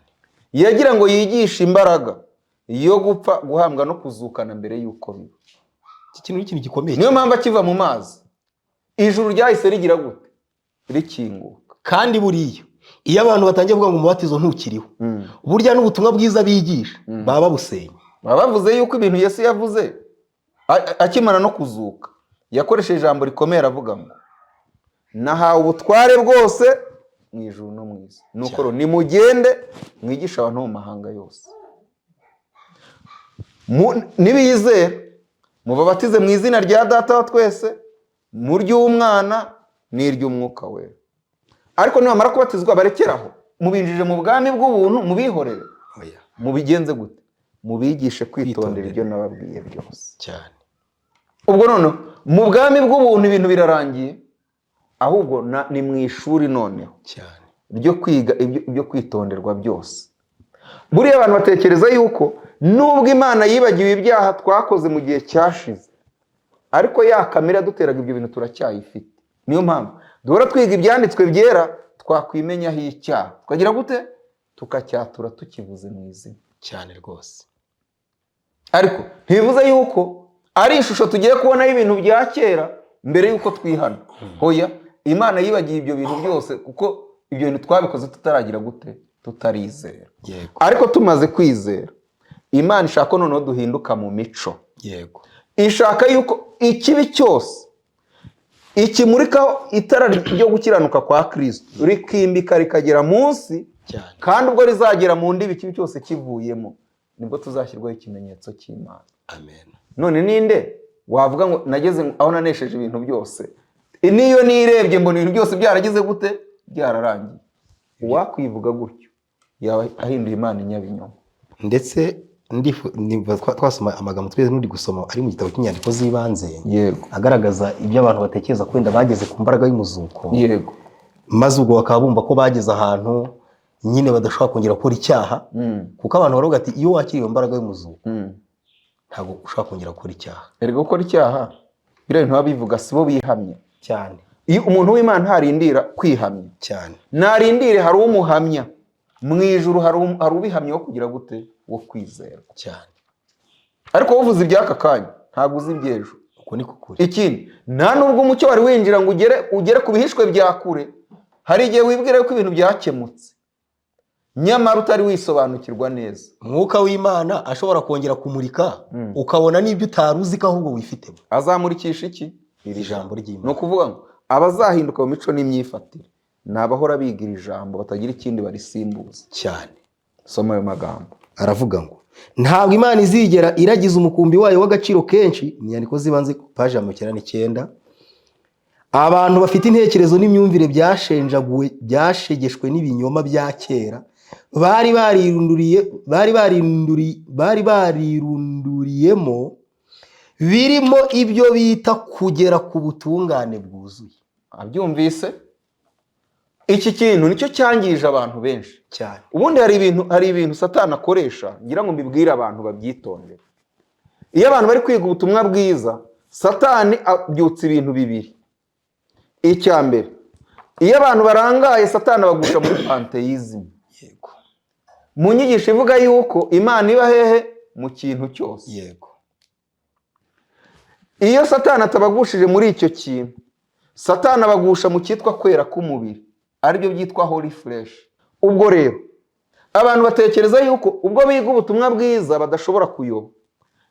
Speaker 2: Yagira ngo yigishe imbaraga yo gupfa, guhambwa no kuzukana mbere yuko biba.
Speaker 1: Iki kintu ni ikintu gikomeye.
Speaker 2: Niyo mpamvu akiva mu mazi ijuru ryahise rigira gute? Rikinguka.
Speaker 1: Kandi buriya iyo abantu batangiye kuvuga ngo umubatizo ntukiriho, burya n'ubutumwa bwiza bigisha baba babusenya.
Speaker 2: Baba bavuze yuko ibintu Yesu yavuze akimana no kuzuka yakoresheje ijambo rikomeye aravuga ngo nahawe ubutware bwose mu ijuru no mu isi. Nuko nimugende mwigisha abantu mu mahanga yose. Nibizera mubabatize mu izina rya Data wa twese, mu ry'Umwana n'iry'Umwuka Wera. Ariko nibamara kubatizwa barekeraho, mubinjije mu bwami bw'ubuntu, mubihorere.
Speaker 1: Oya.
Speaker 2: Mubigenze gute? Mubigishe kwitondera ibyo nababwiye byose.
Speaker 1: Cyane.
Speaker 2: Ubwo none mu bwami bw'ubuntu ibintu birarangiye, ahubwo ni mu ishuri noneho.
Speaker 1: Cyane.
Speaker 2: Ryo kwiga ibyo kwitonderwa byose. Buriya abantu batekereza yuko nubwo Imana yibagiwe ibyaha twakoze mu gihe cyashize, ariko ya kamere duteraga ibyo bintu turacyayifite. Niyo mpamvu duhora twiga ibyanditswe byera, twakwimenyaho icyaha tukagira gute? Tukacyatura tukivuze mu izina.
Speaker 1: Cyane rwose.
Speaker 2: Ariko ntibivuze yuko ari ishusho tugiye kubonaho ibintu bya kera mbere yuko twihana. Hoya, Imana yibagiye ibyo bintu byose kuko ibyo bintu twabikoze tutaragira gute? Tutarizera.
Speaker 1: Yego.
Speaker 2: Ariko tumaze kwizera, Imana ishaka ko noneho duhinduka mu mico.
Speaker 1: Yego.
Speaker 2: Ishaka yuko ikibi cyose ikimurikaho itara ryo gukiranuka kwa Kristo rikimbika rikagera munsi.
Speaker 1: Cyane.
Speaker 2: Kandi ubwo rizagera mu ndibi ikibi cyose kivuyemo, nibwo tuzashyirwaho ikimenyetso cy'Imana.
Speaker 1: Amen.
Speaker 2: None ninde wavuga ngo nageze aho nanesheje ibintu byose? Niyo nirebye mbona ibintu byose byaragize gute? Byararangiye. Uwakwivuga gutyo yaba ahinduye Imana inyabinyoma.
Speaker 1: Ndetse twasoma amagambo twese n'uri gusoma ari mu gitabo cy'inyandiko z'ibanze.
Speaker 2: Yego.
Speaker 1: Agaragaza ibyo abantu batekereza kwenda bageze ku mbaraga y'umuzuko.
Speaker 2: Yego.
Speaker 1: Maze ubwo bakaba bumva ko bageze ahantu nyine badashobora kongera gukora icyaha. Kuko abantu baravuga ati iyo wakiriye iyo mbaraga y'umuzuko ntabwo ushobora kongera gukora icyaha.
Speaker 2: Erega gukora icyaha biriya bintu babivuga sibo bihamye.
Speaker 1: Cyane.
Speaker 2: Iyo umuntu w'Imana ntarindira kwihamya.
Speaker 1: Cyane.
Speaker 2: Narindire hari umuhamya. Mu ijuru hari ubihamye wo kugira gute? Wo kwizera.
Speaker 1: Cyane.
Speaker 2: Ariko wovuze iby'aka kanya ntabwo uzi iby'ejo.
Speaker 1: Uko niko kuri.
Speaker 2: Ikindi, nta nubwo umucyo wari winjira ngo ugere ku bihishwe bya kure. Hari igihe wibwira ko ibintu byakemutse, nyamara utari wisobanukirwa neza.
Speaker 1: Mwuka w'Imana ashobora kongera kumurika ukabona n'ibyo utari uzi ko ahubwo wifitemo.
Speaker 2: Azamurikisha iki?
Speaker 1: Iri jambo ry'Imana.
Speaker 2: No kuvuga ngo abazahinduka mu mico n'imyifatire ni abahora biga iri jambo batagira ikindi barisimbuza.
Speaker 1: Cyane.
Speaker 2: Soma ayo magambo.
Speaker 1: Aravuga ngo ntabwo Imana izigera iragiza umukumbi wayo w'agaciro kenshi. Inyandiko z'ibanze paje ya 99. Abantu bafite intekerezo n'imyumvire byashenjaguwe byashegeshwe n'ibinyoma bya kera bari barirunduriyemo birimo ibyo bita kugera ku butungane bwuzuye.
Speaker 2: abyumvise iki kintu nicyo cyangije abantu benshi
Speaker 1: cyane.
Speaker 2: ubundi hari ibintu Satani akoresha ngira ngo mbibwire abantu babyitondere. Iyo abantu bari kwiga ubutumwa bwiza, Satani abyutsa ibintu bibiri. Icya mbere, iyo abantu barangaye Satani abagusha muri pantheism.
Speaker 1: Yego.
Speaker 2: Mu nyigisho ivuga yuko Imana iba hehe mu kintu cyose.
Speaker 1: Yego.
Speaker 2: Iyo Satani atabagushije muri icyo kintu, Satani abagusha mu cyitwa kwera k'umubiri, aribyo byitwa holy flesh. Ubwo rero abantu batekereza yuko ubwo biga ubutumwa bwiza badashobora kuyoba.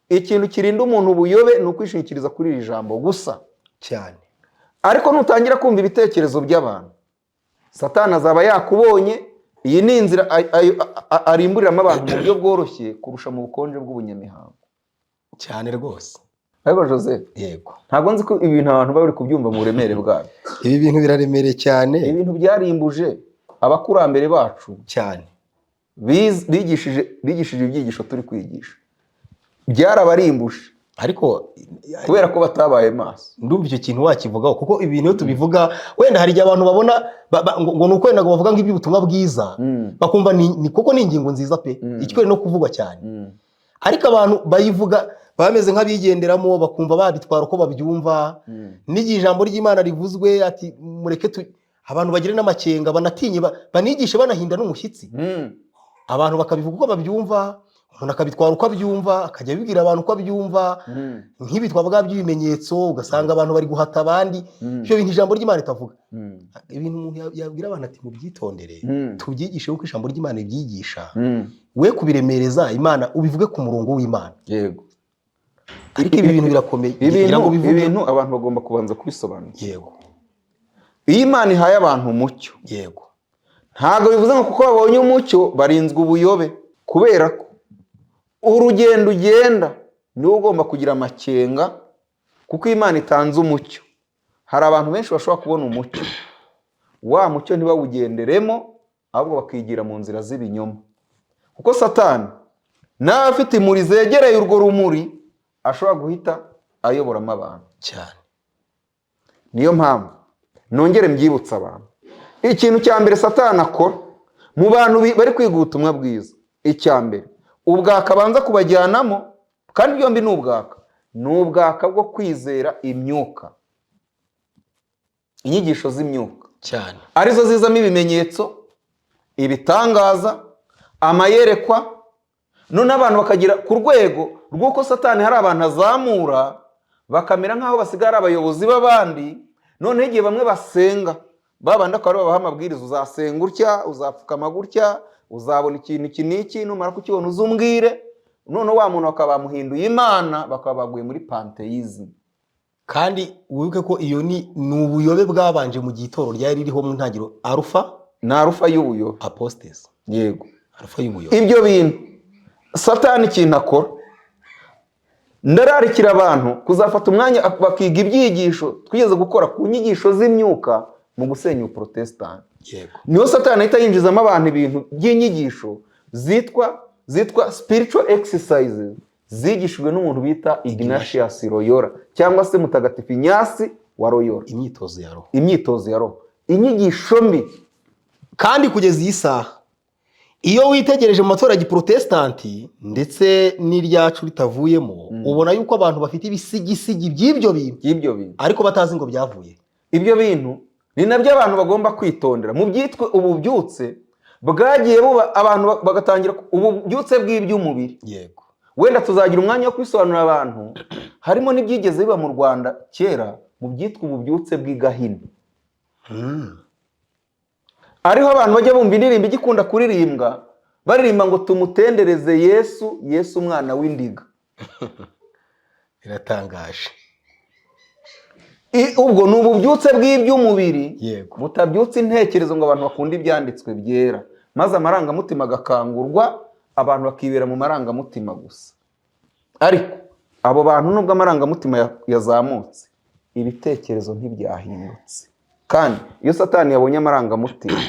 Speaker 2: Ikintu kirinda umuntu ubuyobe ni ukwishingikiriza kuri iri jambo gusa
Speaker 1: cyane.
Speaker 2: Ariko nutangira kumva ibitekerezo by'abantu, Satani azaba yakubonye. Iyi ni inzira arimburiramo abantu mu buryo bworoshye kurusha mu bukonje bw'ubunyamihango
Speaker 1: cyane rwose.
Speaker 2: Ariko Joseph,
Speaker 1: yego,
Speaker 2: ntabwo nzi ko ibintu abantu bari kubyumva mu buremere bwabyo.
Speaker 1: Ibi bintu biraremereye cyane.
Speaker 2: Ibintu byarimbuje abakurambere bacu
Speaker 1: cyane.
Speaker 2: bigishije ibyigisho turi kwigisha. Byarabarimbuje ariko kubera ko batabaye maso.
Speaker 1: Ndumva icyo kintu wakivugaho kuko ibintu tubivuga wenda hari igihe abantu babona ngo nuko wenda bavuga ngo iby'ubutumwa bwiza bakumva ni koko ni ingingo nziza pe ikikwere no kuvugwa cyane. Ariko abantu bayivuga bameze nk'abigenderamo bakumva babitwara uko babyumva. N'igihe ijambo ry'Imana rivuzwe ati mureke abantu bagire n'amakenga banatinye banigishe banahinda n'umushyitsi. Abantu bakabivuga uko babyumva, umuntu akabitwara uko abyumva, akajya abibwira abantu uko abyumva. Nk'ibitwa bwa by'ibimenyetso ugasanga abantu bari guhata abandi. Ibyo bintu ijambo ry'Imana itavuga. Ibintu umuntu yabwira abantu ati mubyitondere, tubyigishe uko ijambo ry'Imana ibyigisha. We kubiremereza Imana ubivuge ku murongo w'Imana.
Speaker 2: Yego.
Speaker 1: Ariko ibi bintu birakomeye.
Speaker 2: Ibintu abantu bagomba kubanza kubisobanukirwa.
Speaker 1: Yego.
Speaker 2: Iyo Imana ihaye abantu umucyo,
Speaker 1: yego,
Speaker 2: ntabwo bivuze ngo kuko babonye umucyo barinzwe ubuyobe, kubera ko urugendo ugenda niwo ugomba kugira amakenga, kuko Imana itanze umucyo. Hari abantu benshi bashobora kubona umucyo, wa mucyo ntibawugenderemo, ahubwo bakigira mu nzira z'ibinyoma. Kuko Satani nawe afite imuri zegereye urwo rumuri ashobora guhita ayoboramo abantu
Speaker 1: cyane.
Speaker 2: Niyo mpamvu nongere mbyibutsa abantu, ikintu cya mbere Satani akora mu bantu bari kwiga ubutumwa bwiza, icya mbere ubwaka abanza kubajyanamo, kandi byombi ni ubwaka bwo kwizera imyuka, inyigisho z'imyuka
Speaker 1: cyane,
Speaker 2: arizo zizamo ibimenyetso, ibitangaza, amayerekwa. None abantu bakagira ku rwego rw'uko Satani hari abantu azamura bakamera nk'aho basigara abayobozi b'abandi. Noneho igihe bamwe basenga, babandi akaba babaha amabwiriza, uzasenga utya, uzapfukama gutya, uzabona ikintu iki n'iki, numara kukibona uzumbwire. Noneho wa muntu bakaba bamuhinduye Imana, bakaba baguye muri pantheism.
Speaker 1: Kandi wibuke ko iyo ni ubuyobe bwabanje mu gitoro ryari ririho mu ntangiriro,
Speaker 2: arufa y'ubuyobe,
Speaker 1: apostasy.
Speaker 2: Yego,
Speaker 1: arufa y'ubuyobe.
Speaker 2: Ibyo bintu Satani ikintu akora, ndararikira abantu kuzafata umwanya bakiga ibyigisho twigeze gukora ku nyigisho z'imyuka mu gusenya uprotestant.
Speaker 1: Yego.
Speaker 2: Niyo Satani ahita yinjizamo abantu ibintu by'inyigisho zitwa spiritual exercises zigishijwe n'umuntu bita Ignatius Loyola cyangwa se Mutagatifu Inyasi wa Loyola. Imyitozo ya roho. Inyigisho mbi.
Speaker 1: Kandi kugeza iyi saha iyo witegereje mu matora ya giprotestanti ndetse n'iryacu ritavuyemo, ubona yuko abantu bafite ibisigisigi by'ibyo bintu ariko batazi ngo byavuye.
Speaker 2: Ibyo bintu ni nabyo abantu bagomba kwitondera. Mu byitwe ububyutse bwagiye buba, abantu bagatangira ububyutse bw'iby'umubiri.
Speaker 1: Yego.
Speaker 2: Wenda tuzagira umwanya wo kwisobanurira abantu, harimo n'ibyigeze biba mu Rwanda kera mu byitwa ububyutse bw'igahini. Ariho abantu bajya bumva indirimbo igikunda kuririmbwa, baririmba ngo tumutendereze Yesu, Yesu umwana w'indiga.
Speaker 1: Biratangaje.
Speaker 2: Ubwo ni ububyutse bw'iby'umubiri,
Speaker 1: butabyutse
Speaker 2: intekerezo ngo abantu bakunda ibyanditswe byera, maze amarangamutima agakangurwa, abantu bakibera mu marangamutima gusa. Ariko abo bantu nubwo amarangamutima yazamutse, ibitekerezo ntibyahindutse. Kandi iyo Satani yabonye amarangamutima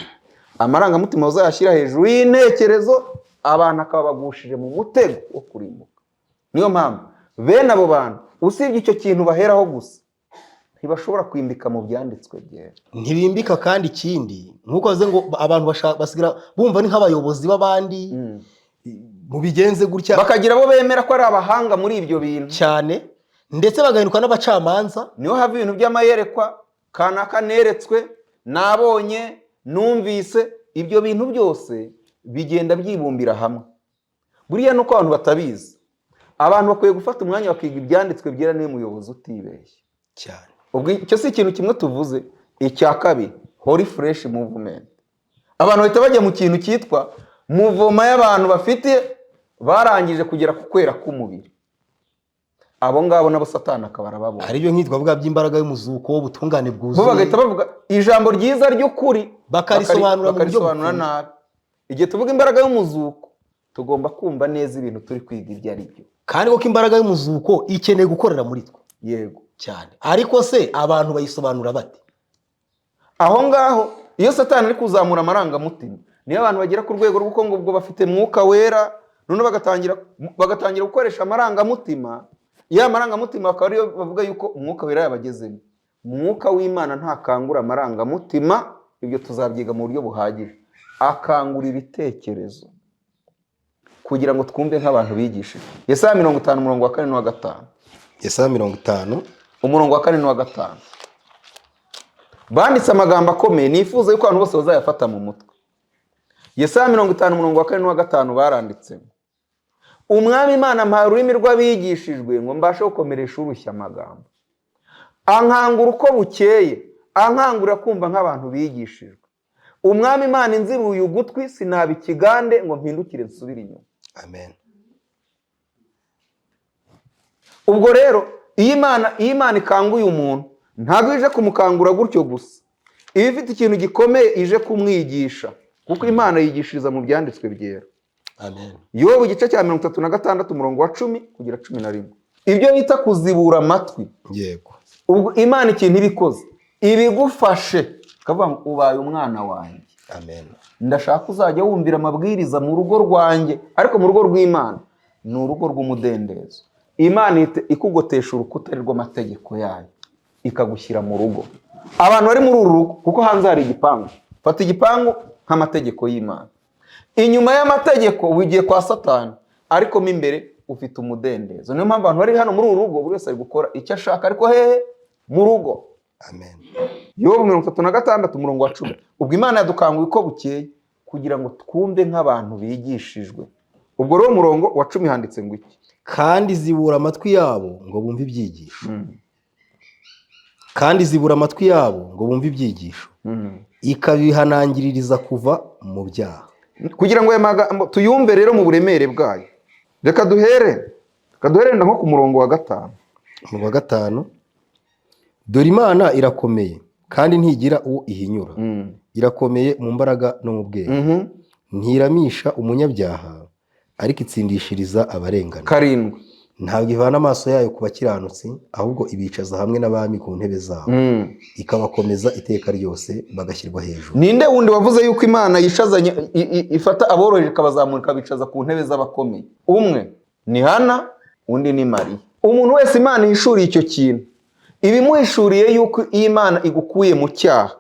Speaker 2: amarangamutima uzayashyira hejuru y'intekerezo, abantu akaba bagushije mu mutego wo kurimbuka. Niyo mpamvu bene abo bantu usibye icyo kintu baheraho gusa ntibashobora kwimbika mu byanditswe byera.
Speaker 1: Ntibimbika kandi ikindi nk'uko bavuze ngo abantu basigira bumva ni nk'abayobozi b'abandi mu bigenze gutya,
Speaker 2: bakagira abo bemera ko ari abahanga muri ibyo bintu
Speaker 1: cyane, ndetse bagahinduka n'abacamanza.
Speaker 2: niho hava ibintu by'amayerekwa, kanaka neretswe, nabonye, numvise. Ibyo bintu byose bigenda byibumbira hamwe. Buriya nuko abantu batabizi, abantu bakwiye gufata umwanya bakiga ibyanditswe byera niwe muyobozi utibeshye
Speaker 1: cyane.
Speaker 2: ubwo icyo si ikintu kimwe tuvuze. Icya kabiri, Holy Fresh Movement, abantu bahita bajya mu kintu cyitwa muvoma y'abantu bafite barangije kugera ku kwera k'umubiri. Abo ngabo nabo Satani akaba arababona.
Speaker 1: Ari byo nkitwa vuga by'imbaraga y'umuzuko w'ubutungane bwuzuye.
Speaker 2: Bo bagahita bavuga ijambo ryiza ry'ukuri
Speaker 1: bakarisobanura mu buryo
Speaker 2: nabi. Igihe tuvuga imbaraga y'umuzuko tugomba kumva neza ibintu turi kwiga ibyo ari byo.
Speaker 1: Kandi koko imbaraga y'umuzuko ikeneye gukorera muri twe.
Speaker 2: Yego
Speaker 1: cyane. Ariko se abantu bayisobanura bate?
Speaker 2: Aho ngaho iyo Satani ari kuzamura amarangamutima, niyo abantu bagera ku rwego rw'uko ngo ubwo bafite mwuka wera, none bagatangira gukoresha amarangamutima. Ya marangamutima akaba ariyo bavuga yuko umwuka wera yabagezemo. Umwuka w'Imana ntakangura amarangamutima, ibyo tuzabyiga mu buryo buhagije. Akangura ibitekerezo kugira ngo twumve nk'abantu bigishije. Yesaya 50 umurongo wa 4 n'uwa 5.
Speaker 1: Yesaya 50
Speaker 2: umurongo wa 4 n'uwa 5. Banditse amagambo akomeye nifuza yuko abantu bose bazayafata mu mutwe. Yesaya 50 umurongo wa 4 n'uwa 5 baranditse: Umwami Imana ampaye ururimi rw'abigishijwe ngo mbashe gukomeresha urushya amagambo. Ankangura uko bukeye, ankangura kumva nk'abantu bigishijwe. Umwami Imana inziruye ugutwi, sinaba ikigande ngo mpindukire nsubire inyuma.
Speaker 1: Amen.
Speaker 2: Ubwo rero iyo Imana ikanguye umuntu ntabwo ije kumukangura gutyo gusa, iba ifite ikintu gikomeye ije kumwigisha, kuko Imana yigishiriza mu byanditswe byera.
Speaker 1: Amen.
Speaker 2: Yobu igice cya 36 umurongo wa 10 kugera 11. Ibyo bita kuzibura amatwi.
Speaker 1: Yego.
Speaker 2: Ubwo Imana ikintu ibikoze ibigufashe kavuga ngo ubaye umwana wanjye.
Speaker 1: Amen.
Speaker 2: Ndashaka uzajya wumvira amabwiriza mu rugo rwanjye, ariko mu rugo rw'Imana ni urugo rw'umudendezo. Imana ikugotesha urukuta rw'amategeko yayo ikagushyira mu rugo. Abantu bari muri uru rugo kuko hanze hari igipangu, fata igipangu nk'amategeko y'Imana. Inyuma y'amategeko wigiye kwa Satani, ariko mo imbere ufite umudendezo. Niyo mpamvu abantu bari hano muri uru rugo buri wese ari gukora icyo ashaka, ariko hehe mu rugo.
Speaker 1: Amen.
Speaker 2: Yobu 36 umurongo wa 10. Ubwo Imana yadukanguye uko bukeye kugira ngo twumve nk'abantu bigishijwe. Ubwo rero umurongo wa 10 handitse ngo iki?
Speaker 1: Kandi zibura amatwi yabo ngo bumve ibyigisho. Kandi zibura amatwi yabo ngo bumve ibyigisho. Ikabihanangiririza kuva mu byaha.
Speaker 2: Kugira ngo tuyumve rero mu buremere bwayo. Reka duhere nko ku murongo wa 5.
Speaker 1: Mu wa 5, dore Imana irakomeye kandi ntigira uwo ihinyura. Irakomeye mu mbaraga no mu bwenge. Ntiramisha umunyabyaha, ariko itsindishiriza abarengana.
Speaker 2: 7.
Speaker 1: Ntabwo ivana amaso yayo ku bakiranutsi, ahubwo ibicaza hamwe n'abami ku ntebe zabo. Ikabakomeza iteka ryose bagashyirwa hejuru.
Speaker 2: Ninde wundi wavuze yuko Imana yishazanye ifata aboroheje ikabazamura ikabicaza ku ntebe z'abakomeye? Umwe ni Hana, undi ni Mariya. Umuntu wese Imana yishuriye icyo kintu, ibimuhishuriye yuko Imana igukuye mu cyaha,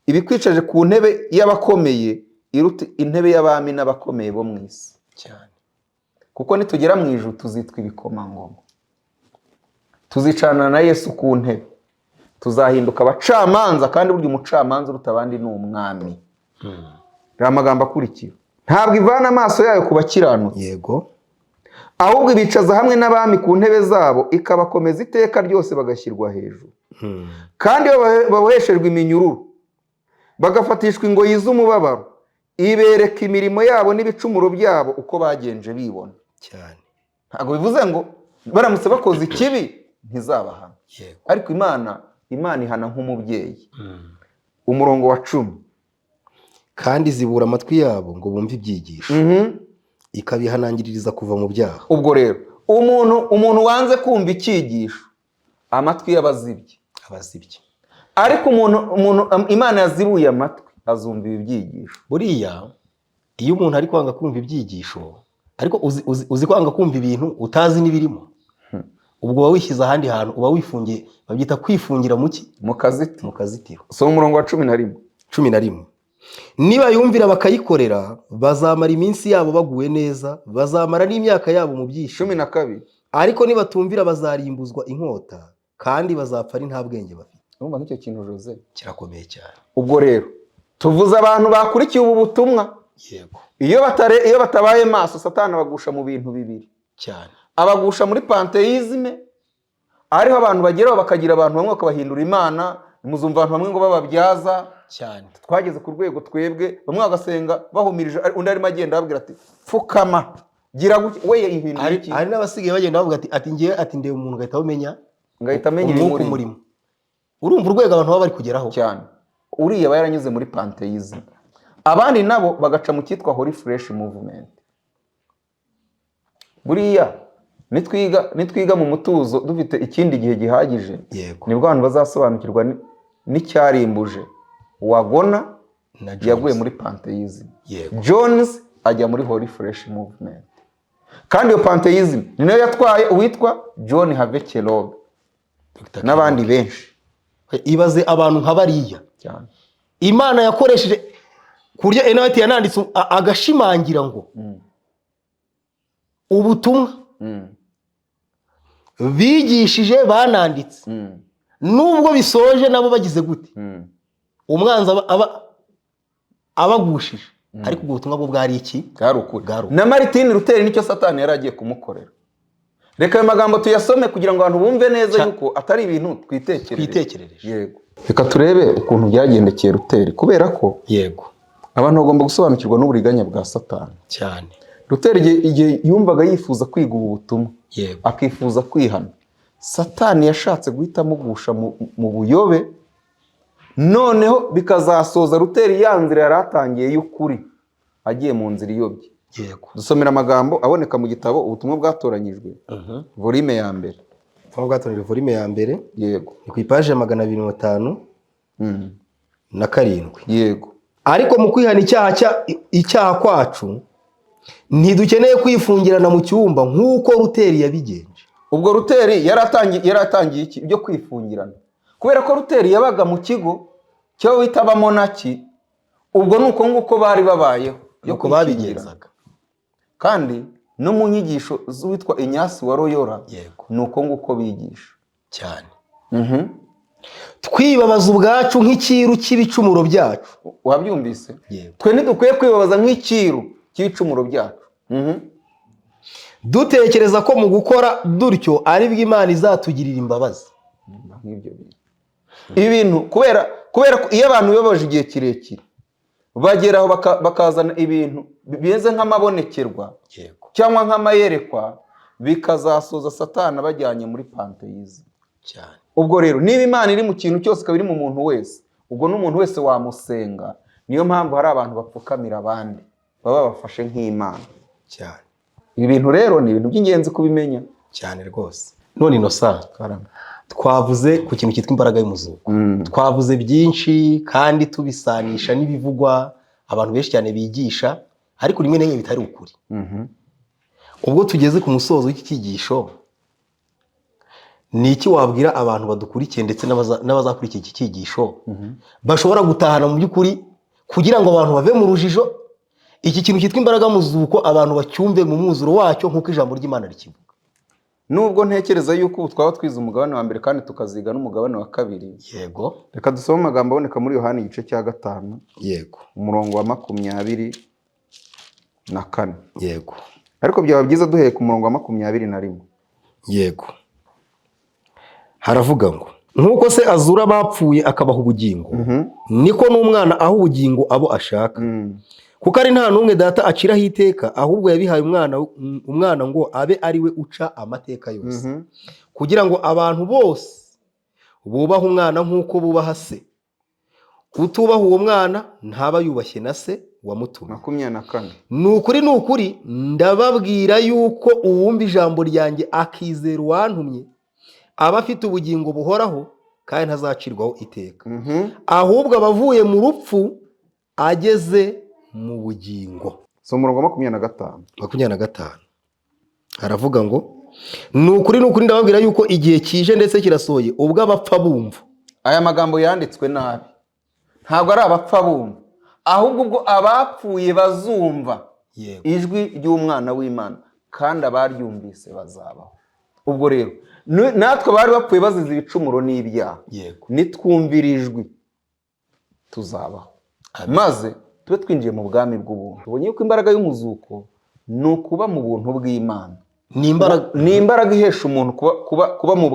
Speaker 2: ibikwicaje ku ntebe y'abakomeye iruta intebe y'abami n'abakomeye bo mu isi cyane. Kuko nitugera mu ijuru tuzitwa ibikomangoma, tuzicarana na Yesu ku ntebe, tuzahinduka abacamanza, kandi burya umucamanza uruta abandi ni umwami. Rero amagambo akurikira: ntabwo ivana amaso yayo ku bakiranutsi.
Speaker 1: Yego.
Speaker 2: Ahubwo ibicaza hamwe n'abami ku ntebe zabo, ikabakomeza iteka ryose bagashyirwa hejuru. Kandi baboheshejwe iminyururu, bagafatishwa ingoyi z'umubabaro, ibereka imirimo yabo n'ibicumuro byabo uko bagenje bibona
Speaker 1: cyane.
Speaker 2: Ntabwo bivuze ngo baramutse bakoze ikibi ntizabahana.
Speaker 1: Yego.
Speaker 2: Ariko Imana ihana nk'umubyeyi. Umurongo wa 10.
Speaker 1: Kandi zibura amatwi yabo ngo bumve ibyigisho. Ikabihanangiririza kuva mu byaha.
Speaker 2: Ubwo rero umuntu wanze kumva icyigisho, amatwi y'abazibye.
Speaker 1: Abazibye.
Speaker 2: Ariko umuntu Imana yazibuye amatwi, azumva ibi byigisho.
Speaker 1: buriya iyo umuntu ari kwanga kumva ibyigisho ariko uzi kwanga kumva ibintu utazi n'ibirimo, ubwo uba wishyize ahandi hantu, uba wifungiye, babyita kwifungira
Speaker 2: mu kazitiro.
Speaker 1: mu kazitiro.
Speaker 2: So umurongo wa 11.
Speaker 1: Niba yumvira bakayikorera bazamara iminsi yabo baguwe neza, bazamara n'imyaka yabo mu byishimo.
Speaker 2: 12.
Speaker 1: Ariko nibatumvira bazarimbuzwa inkota kandi bazapfa ari nta bwenge bafite.
Speaker 2: Urumva nk'icyo kintu Jose
Speaker 1: Kirakomeye cyane.
Speaker 2: ubwo rero tuvuze abantu bakurikiye ubu butumwa.
Speaker 1: Yego.
Speaker 2: Iyo batabaye maso Satani abagusha mu bintu bibiri
Speaker 1: Cyane.
Speaker 2: abagusha muri pantheisme, ariho abantu bageraho bakagira abantu bamwe bakabahindura imana. Muzumva abantu bamwe ngo bababyaza
Speaker 1: Cyane.
Speaker 2: twageze ku rwego twebwe bamwe bagasenga bahumirije, undi arimo agenda ababwira ati pfukama gira gutya, we yihindura iki.
Speaker 1: Hari n'abasigaye bagenda bavuga ati ngiye ati ndeba umuntu ngahita umenya,
Speaker 2: ngahita amenya
Speaker 1: umurimo. Urumva urwego abantu baba bari kugeraho
Speaker 2: cyane. Uriya aba yaranyuze muri pantheisme, abandi nabo bagaca mu cyitwa Holy Fresh Movement. Buriya nitwiga mu mutuzo dufite ikindi gihe gihagije, nibwo abantu bazasobanukirwa n'icyarimbuje Wagona yaguye muri pantheism, Jones ajya muri Holy Fresh Movement. Kandi iyo pantheism ni nayo yatwaye uwitwa John Harvey Kellogg n'abandi benshi.
Speaker 1: Ibaze abantu nk'abariya
Speaker 2: cyane
Speaker 1: Imana yakoresheje ku buryo Enoch yananditse agashimangira ngo ubutumwa bigishije bananditse nubwo bisoje nabo bagize gute umwanzi abagushije, ariko ubwo butumwa bwo bwari iki?
Speaker 2: Bwari ukuri. Na Martin Luther nicyo Satani yari agiye kumukorera. Reka ayo magambo tuyasome kugira ngo abantu bumve neza yuko atari ibintu twitekerereje. Yego. Reka turebe ukuntu byagendekeye Luther, kubera ko abantu bagomba gusobanukirwa n'uburiganya bwa Satani
Speaker 1: cyane.
Speaker 2: Luther igihe yumvaga yifuza kwiga ubu butumwa, akifuza kwihana, Satani yashatse guhita amugusha mu buyobe, noneho bikazasoza Luther ya nzira yari atangiye y'ukuri agiye mu nzira iyobye. Dusomera amagambo aboneka mu gitabo Ubutumwa Bwatoranyijwe, volume ya mbere.
Speaker 1: Ubutumwa Bwatoranyijwe volume ya mbere.
Speaker 2: Yego.
Speaker 1: Ni ku ipaje 257.
Speaker 2: Yego.
Speaker 1: Ariko mu kwihana icyaha kwacu ntidukeneye kwifungirana mu cyumba nk'uko Luther yabigenje.
Speaker 2: Ubwo Luther yaratangiye iki byo kwifungirana, kubera ko Luther yabaga mu kigo cyo wita abamonaki. Ubwo nuko nguko bari babayeho,
Speaker 1: yuko babigenzaga.
Speaker 2: Kandi no mu nyigisho z'uwitwa Inyasi wa Loyola nuko nguko bigisha
Speaker 1: cyane. Twibabaza ubwacu nk'ikiru cy'ibicumuro byacu.
Speaker 2: Wabyumvise? Twe ntidukwiye kwibabaza nk'ikiru cy'ibicumuro byacu.
Speaker 1: Dutekereza ko mu gukora dutyo ari bwo Imana izatugirira imbabazi.
Speaker 2: Nk'ibyo ibintu kubera ko iyo abantu bibabaje igihe kirekire bageraho bakazana ibintu bimeze nk'amabonekerwa cyangwa nk'amayerekwa, bikazasoza Satani bajyanye muri pantheism cyane. Ubwo rero niba Imana iri mu kintu cyose ikaba iri mu muntu wese, ubwo n'umuntu wese wamusenga. Niyo mpamvu hari abantu bapfukamira abandi baba bafashe nk'Imana
Speaker 1: cyane.
Speaker 2: Ibi bintu rero ni ibintu by'ingenzi kubimenya
Speaker 1: cyane rwose. None Innocent, twavuze ku kintu cyitwa imbaraga y'umuzuko. Twavuze byinshi kandi tubisanisha n'ibivugwa abantu benshi cyane bigisha, ariko rimwe na rimwe bitari ukuri. Ubwo tugeze ku musozo w'iki cyigisho, ni iki wabwira abantu badukurikiye ndetse n'abazakurikira iki cyigisho bashobora gutahana mu by'ukuri kugira ngo abantu bave mu rujijo, iki kintu cyitwa imbaraga y'umuzuko abantu bacyumve mu mwuzuro wacyo nk'uko ijambo ry'Imana rikivuga?
Speaker 2: Nubwo ntekereza yuko ubu twaba twize umugabane wa mbere kandi tukaziga n'umugabane wa kabiri.
Speaker 1: Yego.
Speaker 2: Reka dusome amagambo aboneka muri Yohana igice cya 5.
Speaker 1: Yego.
Speaker 2: Umurongo wa 24.
Speaker 1: Yego.
Speaker 2: Ariko byaba byiza duheye ku murongo wa 21.
Speaker 1: Yego. Haravuga ngo nk'uko se azura abapfuye akabaha ubugingo, niko n'umwana aho ubugingo abo ashaka. Kuko ari nta n'umwe data aciraho iteka, ahubwo yabihaye umwana ngo abe ari we uca amateka yose, kugira ngo abantu bose bubaha umwana nk'uko bubaha se. Utubaha uwo mwana ntaba yubashye na se wamutumye.
Speaker 2: 24.
Speaker 1: Ni ukuri ndababwira yuko uwumva ijambo ryanjye akizera uwantumye aba afite ubugingo buhoraho kandi ntazacirwaho iteka. Ahubwo abavuye mu rupfu ageze mu bugingo.
Speaker 2: si umurongo wa 25.
Speaker 1: 25 haravuga ngo ni ukuri ndababwira yuko igihe kije ndetse kirasohoye ubwo abapfa bumva.
Speaker 2: Aya magambo yanditswe nabi, ntabwo ari abapfa bumva, ahubwo ubwo abapfuye bazumva ijwi ry'umwana w'Imana kandi abaryumvise bazabaho. Ubwo rero natwe bari bapfuye bazize ibicumuro n'ibyaha, nitwumvira ijwi tuzabaho, maze tube twinjiye mu bwami bw'ubuntu. Tubonye ko imbaraga y'umuzuko ni ukuba mu buntu bw'Imana. Ni imbaraga ihesha umuntu kuba mu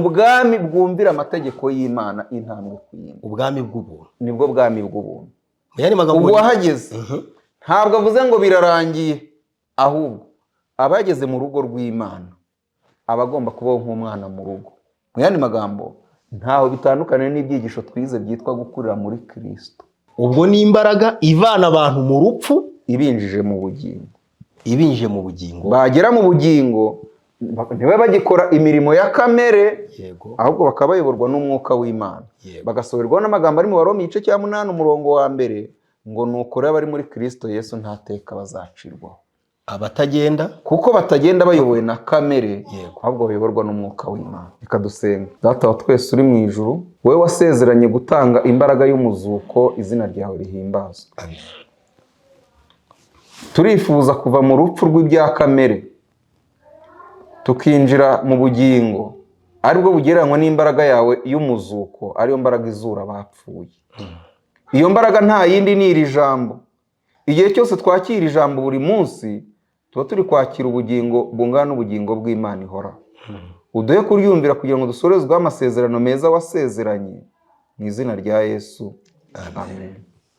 Speaker 2: bwami bwumvira amategeko y'Imana intambwe ku yindi.
Speaker 1: Ubwami bw'ubuntu
Speaker 2: nibwo bwami bw'ubuntu. Ubwo wahageze ntabwo avuze ngo birarangiye, ahubwo abageze mu rugo rw'Imana abagomba kubaho nk'umwana mu rugo. Mu yandi magambo, ntaho bitandukanye n'ibyigisho twize byitwa gukurira muri Kristo.
Speaker 1: Ubwo ni imbaraga ivana abantu mu rupfu
Speaker 2: ibinjije mu bugingo.
Speaker 1: Bagera
Speaker 2: mu bugingo ntibe bagikora imirimo ya kamere, ahubwo bakaba bayoborwa n'umwuka w'Imana. Bagasoberwaho n'amagambo ari mu Baroma 8 umurongo wa 1 ngo nukuri abari muri Kristo Yesu nta teka bazacirwaho.
Speaker 1: Abatagenda
Speaker 2: kuko batagenda bayobowe na kamere, ahubwo bayoborwa n'umwuka w'Imana. Reka dusenga. Data wa twese uri mu ijuru, wowe wasezeranye gutanga imbaraga y'umuzuko, izina ryawe rihimbazwe.
Speaker 1: Amen.
Speaker 2: Turifuza kuva mu rupfu rw'ibya kamere tukinjira mu bugingo, aribwo bugereranywa n'imbaraga yawe y'umuzuko, ariyo mbaraga izura abapfuye. Iyo mbaraga nta yindi ni iri jambo. Igihe cyose twakira ijambo buri munsi, tuba turi kwakira ubugingo bungana n'ubugingo bw'Imana ihora. Uduhe kuryumvira kugira ngo dusorezweho amasezerano meza wasezeranye, mu izina rya Yesu. Amen.